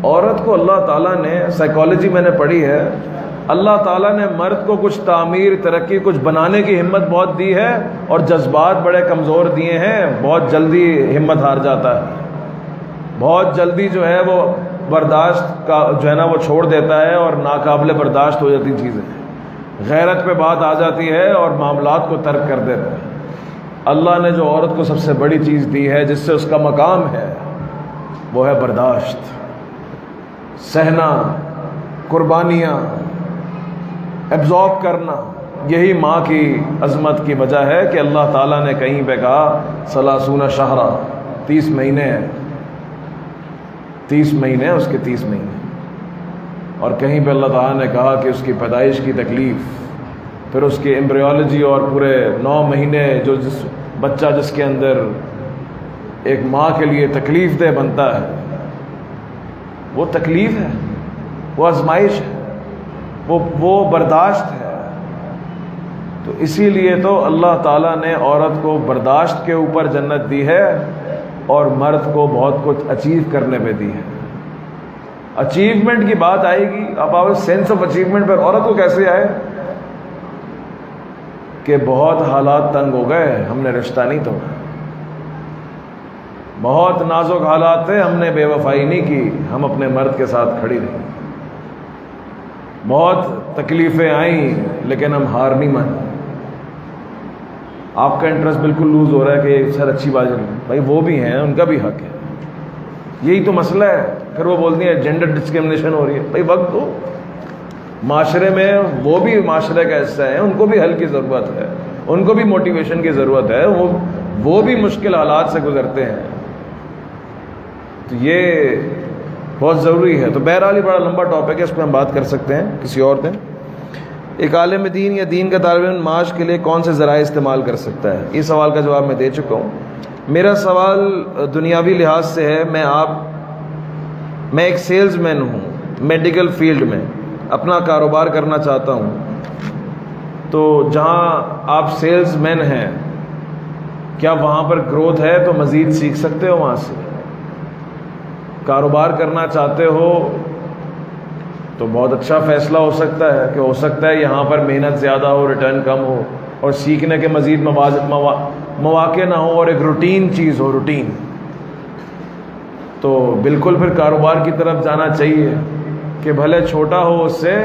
عورت کو اللہ تعالیٰ نے، سائیکالوجی میں نے پڑھی ہے، اللہ تعالیٰ نے مرد کو کچھ تعمیر، ترقی، کچھ بنانے کی ہمت بہت دی ہے اور جذبات بڑے کمزور دیے ہیں. بہت جلدی ہمت ہار جاتا ہے، بہت جلدی جو ہے وہ برداشت کا جو ہے نا وہ چھوڑ دیتا ہے اور ناقابل برداشت ہو جاتی چیزیں. غیرت پہ بات آ جاتی ہے اور معاملات کو ترک کر دیتا ہے. اللہ نے جو عورت کو سب سے بڑی چیز دی ہے جس سے اس کا مقام ہے وہ ہے برداشت، سہنا، قربانیاں، ایبزارب کرنا. یہی ماں کی عظمت کی وجہ ہے کہ اللہ تعالیٰ نے کہیں پہ کہا 30 شہرا، 30 مہینے ہیں، 30 مہینے اس کے 30 مہینے. اور کہیں پہ اللہ تعالیٰ نے کہا کہ اس کی پیدائش کی تکلیف، پھر اس کی ایمبریولوجی اور پورے 9 مہینے جو بچہ جس کے اندر ایک ماں کے لیے تکلیف دہ بنتا ہے، وہ تکلیف ہے، وہ آزمائش ہے، وہ برداشت ہے. تو اسی لیے تو اللہ تعالیٰ نے عورت کو برداشت کے اوپر جنت دی ہے اور مرد کو بہت کچھ اچیو کرنے پہ دی ہے. اچیومنٹ کی بات آئے گی، اب آپ سینس آف اچیومنٹ پر عورت کو کیسے آئے کہ بہت حالات تنگ ہو گئے، ہم نے رشتہ نہیں توڑا، بہت نازک حالات تھے، ہم نے بے وفائی نہیں کی، ہم اپنے مرد کے ساتھ کھڑی رہی، بہت تکلیفیں آئیں لیکن ہم ہار نہیں مانی. آپ کا انٹرسٹ بالکل لوز ہو رہا ہے کہ سر اچھی بات ہے، بھائی وہ بھی ہیں، ان کا بھی حق ہے، یہی تو مسئلہ ہے. پھر وہ بولتی ہیں جینڈر ڈسکرمنیشن ہو رہی ہے. بھائی وقت دو، معاشرے میں وہ بھی معاشرے کا حصہ ہیں، ان کو بھی حل کی ضرورت ہے، ان کو بھی موٹیویشن کی ضرورت ہے، وہ بھی مشکل حالات سے گزرتے ہیں. تو یہ بہت ضروری ہے. تو بہرحال یہ بڑا لمبا ٹاپک ہے، اس پہ ہم بات کر سکتے ہیں کسی اور دن. ایک عالم دین یا دین کا طالب علم معاش کے لیے کون سے ذرائع استعمال کر سکتا ہے؟ اس سوال کا جواب میں دے چکا ہوں. میرا سوال دنیاوی لحاظ سے ہے. میں ایک سیلز مین ہوں، میڈیکل فیلڈ میں اپنا کاروبار کرنا چاہتا ہوں. تو جہاں آپ سیلز مین ہیں، کیا وہاں پر گروتھ ہے تو مزید سیکھ سکتے ہو وہاں سے. کاروبار کرنا چاہتے ہو تو بہت اچھا فیصلہ ہو سکتا ہے کہ ہو سکتا ہے یہاں پر محنت زیادہ ہو، ریٹرن کم ہو اور سیکھنے کے مزید مواقع نہ ہو اور ایک روٹین چیز ہو، روٹین. تو بالکل پھر کاروبار کی طرف جانا چاہیے کہ بھلے چھوٹا ہو اس سے،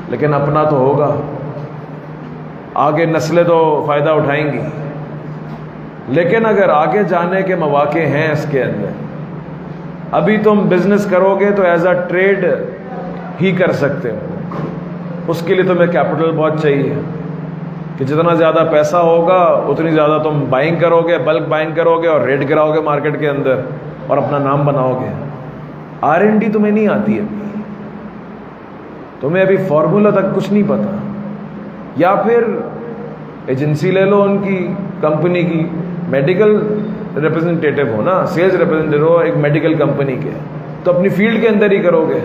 لیکن اپنا تو ہوگا، آگے نسلیں تو فائدہ اٹھائیں گی. لیکن اگر آگے جانے کے مواقع ہیں اس کے اندر، ابھی تم بزنس کرو گے تو ایز اے ٹریڈ ہی کر سکتے ہو. اس کے لیے تمہیں کیپٹل بہت چاہیے کہ جتنا زیادہ پیسہ ہوگا اتنی زیادہ تم بائنگ کرو گے، بلک بائنگ کرو گے اور ریٹ گراؤ گے مارکیٹ کے اندر اور اپنا نام بناؤ گے. R&D تمہیں نہیں آتی ہے، تمہیں ابھی فارمولا تک کچھ نہیں پتا. یا پھر ایجنسی لے لو ان کی کمپنی کی، میڈیکل ریپرزنٹیٹیو ہو نا، سیلز ریپرزنٹیٹیو ہو ایک میڈیکل کمپنی کے، تو اپنی فیلڈ کے اندر ہی کرو گے.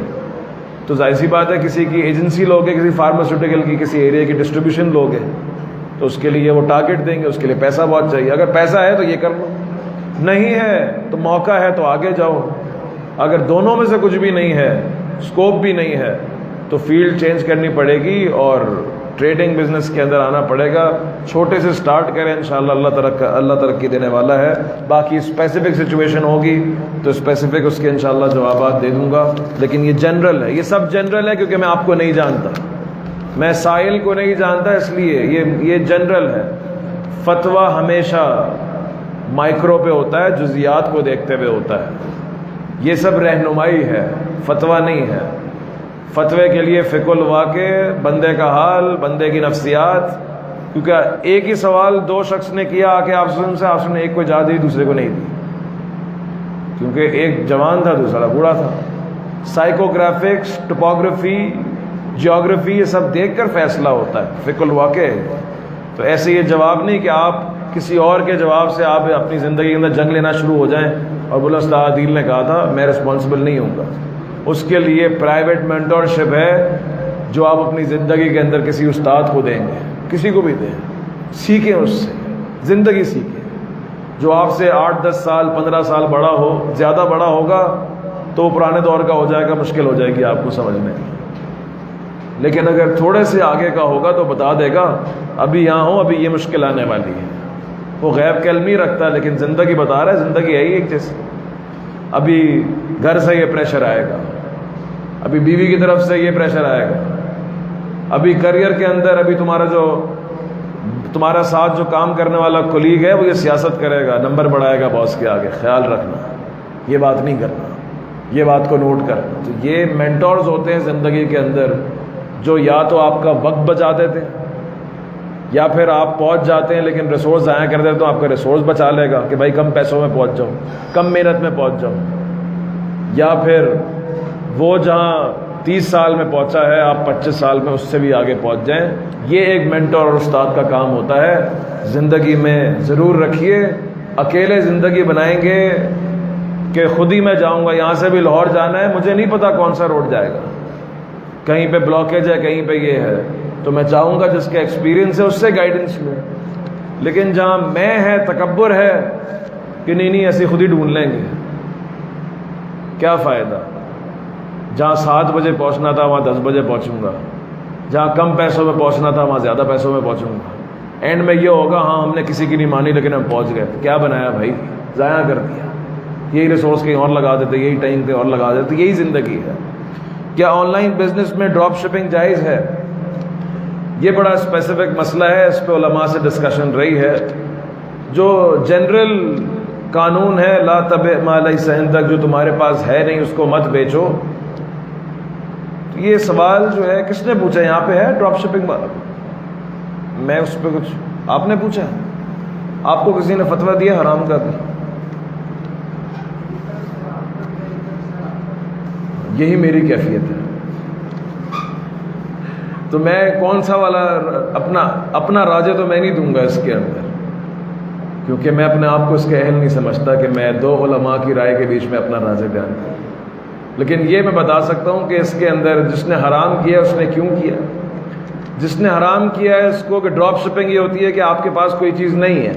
تو ظاہر سی بات ہے کسی کی ایجنسی لوگے، کسی فارماسیوٹیکل کی کسی ایریا کی ڈسٹریبیوشن لوگے، تو اس کے لیے وہ ٹارگیٹ دیں گے، اس کے لیے پیسہ بہت چاہیے. اگر پیسہ ہے تو یہ کر لو. نہیں ہے تو موقع ہے تو آگے جاؤ. اگر دونوں میں سے کچھ بھی نہیں ہے, اسکوپ بھی نہیں ہے, تو فیلڈ چینج کرنی پڑے گی اور ٹریڈنگ بزنس کے اندر آنا پڑے گا. چھوٹے سے سٹارٹ کریں, انشاءاللہ اللہ ترقی دینے والا ہے. باقی اسپیسیفک سچویشن ہوگی تو اسپیسیفک اس کے انشاءاللہ جوابات دے دوں گا, لیکن یہ جنرل ہے, یہ سب جنرل ہے کیونکہ میں آپ کو نہیں جانتا, میں سائل کو نہیں جانتا, اس لیے یہ جنرل ہے. فتویٰ ہمیشہ مائکرو پہ ہوتا ہے, جزیات کو دیکھتے ہوئے ہوتا ہے. یہ سب رہنمائی ہے, فتویٰ نہیں ہے. فتوے کے لیے فقہ الواقع, بندے کا حال, بندے کی نفسیات, کیونکہ ایک ہی سوال دو شخص نے کیا آ کے آپ نے ایک کو اجازت دی, دوسرے کو نہیں دی, کیونکہ ایک جوان تھا دوسرا بوڑھا تھا. سائیکوگرافکس, ٹپوگرافی, جیوگرافی, یہ سب دیکھ کر فیصلہ ہوتا ہے, فقہ الواقع ہے. تو ایسے یہ جواب نہیں کہ آپ کسی اور کے جواب سے آپ اپنی زندگی کے اندر جنگ لینا شروع ہو جائیں اور بولا استاد عادل نے کہا تھا میں رسپانسبل نہیں ہوں گا. اس کے لیے پرائیویٹ مینٹورشپ ہے جو آپ اپنی زندگی کے اندر کسی استاد کو دیں گے, کسی کو بھی دیں, سیکھیں اس سے, زندگی سیکھیں. جو آپ سے 8-10 سال 15 سال بڑا ہو, زیادہ بڑا ہوگا تو وہ پرانے دور کا ہو جائے گا, مشکل ہو جائے گی آپ کو سمجھنے. لیکن اگر تھوڑے سے آگے کا ہوگا تو بتا دے گا ابھی یہاں ہوں, ابھی یہ مشکل آنے والی ہے. وہ غیب کے علم ہی رکھتا ہے لیکن زندگی بتا رہا ہے, زندگی ہے ہی ایک جیسے. ابھی گھر سے یہ پریشر آئے گا, ابھی بیوی کی طرف سے یہ پریشر آئے گا, ابھی کریئر کے اندر ابھی تمہارا ساتھ جو کام کرنے والا کولیگ ہے وہ یہ سیاست کرے گا, نمبر بڑھائے گا باس کے آگے. خیال رکھنا, یہ بات نہیں کرنا, یہ بات کو نوٹ کرنا. تو یہ مینٹورز ہوتے ہیں زندگی کے اندر جو یا تو آپ کا وقت بچا دیتے ہیں یا پھر آپ پہنچ جاتے ہیں لیکن ریسورس ضائع کر دیتے تو آپ کا ریسورس بچا لے گا کہ بھائی کم پیسوں میں پہنچ جاؤ, کم محنت میں پہنچ جاؤ. یا پھر وہ جہاں 30 سال میں پہنچا ہے آپ 25 سال میں اس سے بھی آگے پہنچ جائیں. یہ ایک مینٹور اور استاد کا کام ہوتا ہے. زندگی میں ضرور رکھیے. اکیلے زندگی بنائیں گے کہ خود ہی میں جاؤں گا, یہاں سے بھی لاہور جانا ہے, مجھے نہیں پتا کون سا روڈ جائے گا, کہیں پہ بلاکیج ہے, کہیں پہ یہ ہے, تو میں چاہوں گا جس کا ایکسپیرینس ہے اس سے گائیڈنس لوں. لیکن جہاں میں ہے, تکبر ہے کہ نہیں ایسے خود ہی ڈھونڈ لیں گے, کیا فائدہ. جہاں 7 بجے پہنچنا تھا وہاں 10 بجے پہنچوں گا, جہاں کم پیسوں میں پہنچنا تھا وہاں زیادہ پیسوں میں پہنچوں گا. اینڈ میں یہ ہوگا ہاں ہم نے کسی کی نہیں مانی لیکن ہم پہنچ گئے. کیا بنایا بھائی, ضائع کر دیا. یہی ریسورس کہیں اور لگا دیتے, یہی ٹائم کہیں اور لگا دیتے. یہی زندگی ہے. کیا آن لائن بزنس میں ڈراپ شپنگ جائز ہے؟ یہ بڑا اسپیسیفک مسئلہ ہے, اس پہ علماء سے ڈسکشن رہی ہے. جو جنرل قانون ہے لا تبع ما لیس عندک, جو تمہارے پاس ہے نہیں اس کو مت بیچو. یہ سوال جو ہے کس نے پوچھا, یہاں پہ ہے ڈراپ شپنگ والا, میں اس پہ کچھ, آپ نے پوچھا, آپ کو کسی نے فتویٰ دیا حرام کا بھی؟ یہی میری کیفیت ہے. تو میں کون سا والا اپنا راجے تو میں نہیں دوں گا اس کے اندر, کیونکہ میں اپنے آپ کو اس کے اہل نہیں سمجھتا کہ میں 2 علماء کی رائے کے بیچ میں اپنا راجے بیان کروں. لیکن یہ میں بتا سکتا ہوں کہ اس کے اندر جس نے حرام کیا اس نے کیوں کیا. جس نے حرام کیا ہے اس کو, کہ ڈراپ شپنگ یہ ہوتی ہے کہ آپ کے پاس کوئی چیز نہیں ہے.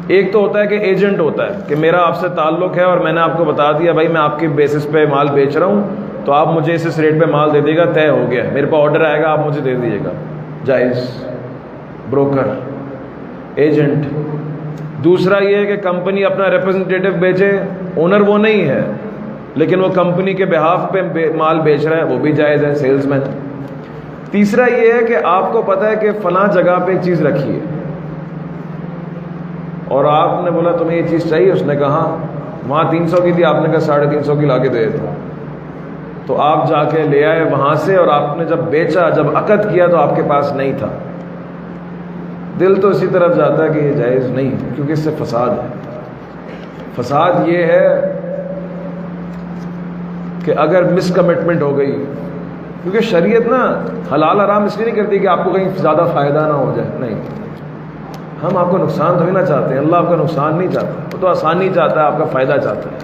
ایک تو ہوتا ہے کہ ایجنٹ ہوتا ہے کہ میرا آپ سے تعلق ہے اور میں نے آپ کو بتا دیا بھائی میں آپ کے بیسس پہ مال بیچ رہا ہوں تو آپ مجھے اس ریٹ پہ مال دے دے گا, طے ہو گیا, میرے پاس آرڈر آئے گا آپ مجھے دے دیجیے گا, جائز. Broker, agent. دوسرا یہ ہے کہ کمپنی اپنا ریپرزنٹیٹو بیچے, اونر وہ نہیں ہے لیکن وہ کمپنی کے بہاف پہ مال بیچ رہا ہے, وہ بھی جائز ہے, سیلز مین. تیسرا یہ ہے کہ آپ کو پتہ ہے کہ فلاں جگہ پہ ایک چیز رکھی ہے اور آپ نے بولا تمہیں یہ چیز چاہیے, اس نے کہا وہاں 300 کی تھی, آپ نے کہا 350 کی لا کے دے دو. تو آپ جا کے لے آئے وہاں سے, اور آپ نے جب بیچا, جب عقد کیا تو آپ کے پاس نہیں تھا. دل تو اسی طرف جاتا ہے کہ یہ جائز نہیں, کیونکہ اس سے فساد ہے. فساد یہ ہے کہ اگر مس کمٹمنٹ ہو گئی, کیونکہ شریعت نا حلال حرام اس لیے نہیں کرتی کہ آپ کو کہیں زیادہ فائدہ نہ ہو جائے, نہیں. ہم آپ کو نقصان تھوڑی نہ چاہتے ہیں, اللہ آپ کا نقصان نہیں چاہتا, وہ تو آسانی چاہتا ہے, آپ کا فائدہ چاہتا ہے.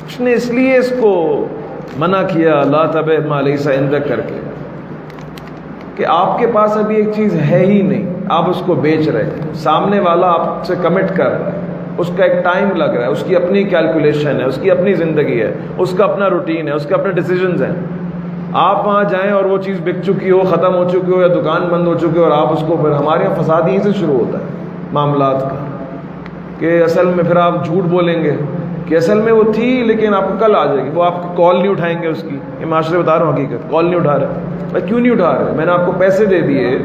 اس نے اس لیے اس کو منع کیا لا تبع ما لیس عندک کر کے, کہ آپ کے پاس ابھی ایک چیز ہے ہی نہیں, آپ اس کو بیچ رہے ہیں, سامنے والا آپ سے کمٹ کر رہا ہے, اس کا ایک ٹائم لگ رہا ہے، اس کی اپنی کیلکولیشن ہے، اس کی اپنی زندگی ہے، اس کا اپنا روٹین ہے، اس کے اپنے ڈیسیجنز ہیں. آپ وہاں جائیں اور وہ چیز بک چکی ہو، ختم ہو چکی ہو، یا دکان بند ہو چکی ہو، اور آپ اس کو پھر ہمارے یہاں فساد یہیں سے شروع ہوتا ہے معاملات کا، کہ اصل میں پھر آپ جھوٹ بولیں گے کہ اصل میں وہ تھی لیکن آپ کو کل آ جائے گی. وہ آپ کو کال نہیں اٹھائیں گے اس کی. یہ معاشرے بتا رہا ہوں حقیقت، کال نہیں اٹھا رہے. بھائی کیوں نہیں اٹھا رہے؟ میں نے آپ کو پیسے دے دیے،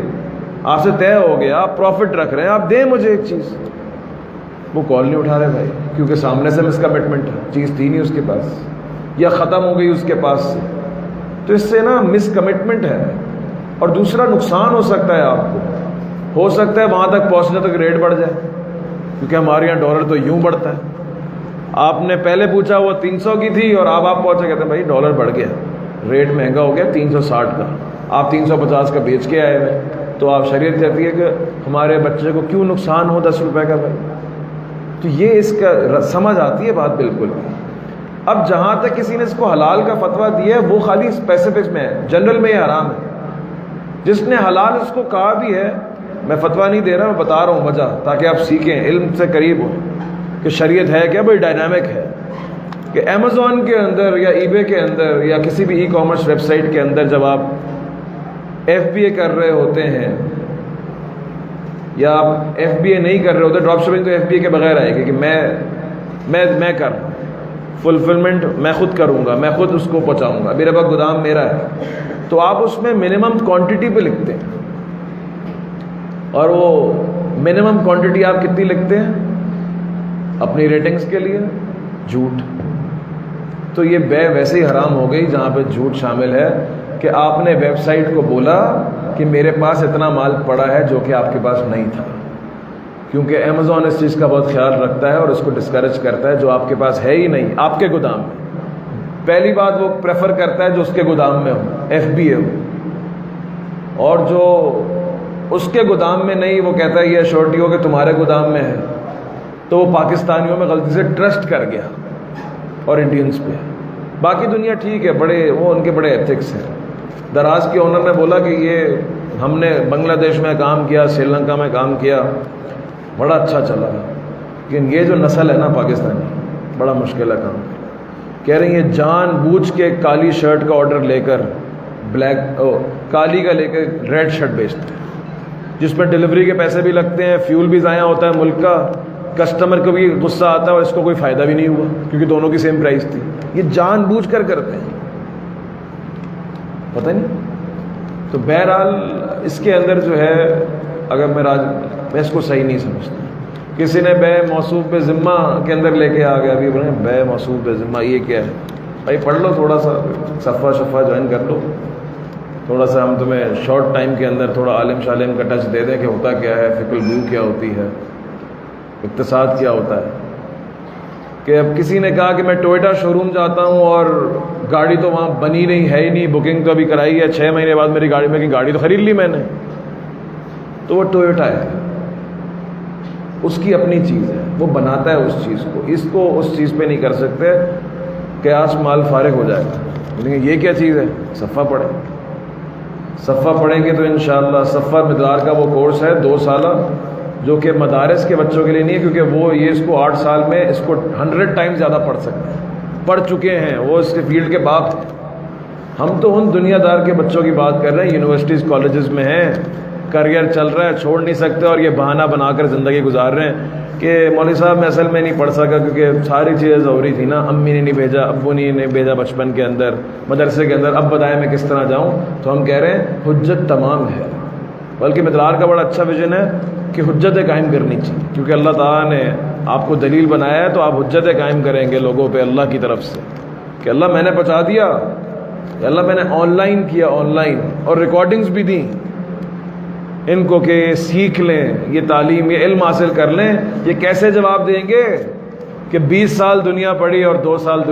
آپ سے طے ہو گیا، آپ پروفٹ رکھ رہے ہیں، آپ دیں مجھے ایک چیز. وہ کال نہیں اٹھا رہے بھائی، کیونکہ سامنے سے مس کمٹمنٹ ہے، چیز تھی نہیں اس کے پاس یا ختم ہو گئی اس کے پاس سے. تو اس سے نا مس کمٹمنٹ ہے. اور دوسرا نقصان ہو سکتا ہے آپ کو، ہو سکتا ہے وہاں تک پہنچنے تک ریٹ بڑھ جائے، کیونکہ ہمارے یہاں ڈالر تو یوں بڑھتا ہے. آپ نے پہلے پوچھا وہ 300 کی تھی اور اب آپ پہنچے، کہتے ہیں بھائی ڈالر بڑھ گیا، ریٹ مہنگا ہو گیا 360 کا، آپ 350 کا بیچ کے آئے ہوئے. تو آپ شریعت کہتی ہے کہ ہمارے بچے کو کیوں نقصان ہو 10 روپے کا بھائی. تو یہ اس کا سمجھ آتی ہے بات بالکل. اب جہاں تک کسی نے اس کو حلال کا فتویٰ دیا ہے وہ خالی اسپیسیفکس میں ہے، جنرل میں یہ حرام ہے. جس نے حلال اس کو کہا بھی ہے، میں فتویٰ نہیں دے رہا، میں بتا رہا ہوں وجہ، تاکہ آپ سیکھیں، علم سے قریب ہو کہ شریعت ہے کیا. بڑی ڈائنامک ہے کہ امیزون کے اندر یا ای بے کے اندر یا کسی بھی ای کامرس ویب سائٹ کے اندر جب آپ ایف بی اے کر رہے ہوتے ہیں یا آپ ایف بی اے نہیں کر رہے ہوتے، ڈراپ شپنگ تو ایف بی اے کے بغیر آئے گی کہ میں کر فلفلمنٹ میں خود کروں گا، میں خود اس کو پہنچاؤں گا، میرے پاس گودام میرا ہے. تو آپ اس میں منیمم کوانٹٹی پہ لکھتے ہیں، اور وہ منیمم کوانٹٹی آپ کتنی لکھتے ہیں اپنی ریٹنگز کے لیے؟ جھوٹ. تو یہ بے ویسے ہی حرام ہو گئی جہاں پہ جھوٹ شامل ہے، کہ آپ نے ویب سائٹ کو بولا کہ میرے پاس اتنا مال پڑا ہے جو کہ آپ کے پاس نہیں تھا. کیونکہ امیزون اس چیز کا بہت خیال رکھتا ہے اور اس کو ڈسکریج کرتا ہے جو آپ کے پاس ہے ہی نہیں آپ کے گودام میں. پہلی بات وہ پریفر کرتا ہے جو اس کے گودام میں ہو، ایف بی اے ہو. اور جو اس کے گودام میں نہیں، وہ کہتا ہے یہ ایشورٹی ہو کہ تمہارے گودام میں ہے. تو وہ پاکستانیوں میں غلطی سے ٹرسٹ کر گیا اور انڈینز پہ. باقی دنیا ٹھیک ہے، بڑے وہ ان کے بڑے ایتھکس ہیں. دراز کے اونر نے بولا کہ یہ ہم نے بنگلہ دیش میں کام کیا، سری لنکا میں کام کیا، بڑا اچھا چلا، لیکن یہ جو نسل ہے نا پاکستانی، بڑا مشکل ہے کام. کہہ رہے ہیں یہ جان بوجھ کے کالی شرٹ کا آرڈر لے کر کالی کا لے کے ریڈ شرٹ بیچتے ہیں، جس میں ڈلیوری کے پیسے بھی لگتے ہیں، فیول بھی ضائع ہوتا ہے ملک کا، کسٹمر کو بھی غصہ آتا ہے اور اس کو کوئی فائدہ بھی نہیں ہوا کیونکہ دونوں کی سیم پرائس تھی. یہ جان بوجھ کر کرتے ہیں، پتہ نہیں. تو بہرحال اس کے اندر جو ہے، اگر میں اس کو صحیح نہیں سمجھتا. کسی نے بے موصوف بے ذمہ کے اندر لے کے آ گیا، ابھی بولے بے موصوف بے ذمہ یہ کیا ہے؟ بھائی پڑھ لو تھوڑا سا، صفحہ جوائن کر لو تھوڑا سا. ہم تمہیں شارٹ ٹائم کے اندر تھوڑا عالم شالم کا ٹچ دے دیں کہ ہوتا کیا ہے، فقہ الوضو کیا ہوتی ہے، اقتصاد کیا ہوتا ہے. کہ اب کسی نے کہا کہ میں ٹوئیٹا شو روم جاتا ہوں اور گاڑی تو وہاں بنی نہیں ہے ہی نہیں، بکنگ تو ابھی کرائی ہے، 6 مہینے بعد میری گاڑی میں کہ گاڑی تو خرید لی میں نے. تو وہ ٹوئیٹا ہے، اس کی اپنی چیز ہے، وہ بناتا ہے اس چیز کو، اس کو اس چیز پہ نہیں کر سکتے کہ آج مال فارغ ہو جائے گا. لیکن یہ کیا چیز ہے؟ صفحہ پڑھیں. صفحہ پڑھیں گے تو انشاءاللہ صفحہ مدار کا وہ کورس ہے 2 سالہ، جو کہ مدارس کے بچوں کے لیے نہیں ہے، کیونکہ وہ یہ اس کو 8 سال میں اس کو 100 ٹائم زیادہ پڑھ سکتے ہیں، پڑھ چکے ہیں، وہ اس کے فیلڈ کے باپ ہیں. ہم تو ان دنیا دار کے بچوں کی بات کر رہے ہیں، یونیورسٹیز کالجز میں ہیں، کریئر چل رہا ہے، چھوڑ نہیں سکتے، اور یہ بہانہ بنا کر زندگی گزار رہے ہیں کہ مولوی صاحب میں اصل میں نہیں پڑھ سکا کیونکہ ساری چیزیں ضروری تھی نا، امی نے نہیں بھیجا، ابو نے نہیں بھیجا بچپن کے اندر مدرسے کے اندر، اب بتائیں میں کس طرح جاؤں. تو ہم کہہ رہے ہیں حجت تمام ہے، بلکہ مدرار کا بڑا اچھا ویژن ہے کہ حجتیں قائم کرنی چاہیے، کیونکہ اللہ تعالیٰ نے آپ کو دلیل بنایا ہے، تو آپ حجتیں قائم کریں گے لوگوں پہ اللہ کی طرف سے کہ اللہ میں نے پہنچا دیا، یا اللہ میں نے آن لائن کیا، آن لائن، اور ریکارڈنگز بھی دیں ان کو کہ سیکھ لیں، یہ تعلیم، یہ علم حاصل کر لیں. یہ کیسے جواب دیں گے کہ 20 سال دنیا پڑھی اور 2 سال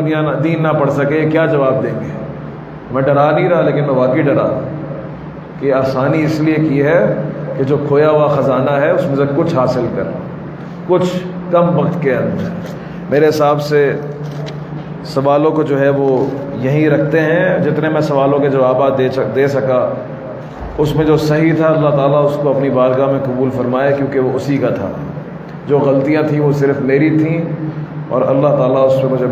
دین نہ پڑھ سکے؟ یہ کیا جواب دیں گے؟ میں ڈرا نہیں رہا، لیکن میں واقعی ڈرا کہ آسانی اس لیے کی ہے کہ جو کھویا ہوا خزانہ ہے اس میں سے کچھ حاصل کر، کچھ کم وقت کے اندر. میرے حساب سے سوالوں کو جو ہے وہ یہیں رکھتے ہیں. جتنے میں سوالوں کے جوابات دے سکا، اس میں جو صحیح تھا اللہ تعالیٰ اس کو اپنی بارگاہ میں قبول فرمائے، کیونکہ وہ اسی کا تھا. جو غلطیاں تھیں وہ صرف میری تھیں، اور اللہ تعالیٰ اس پہ مجھے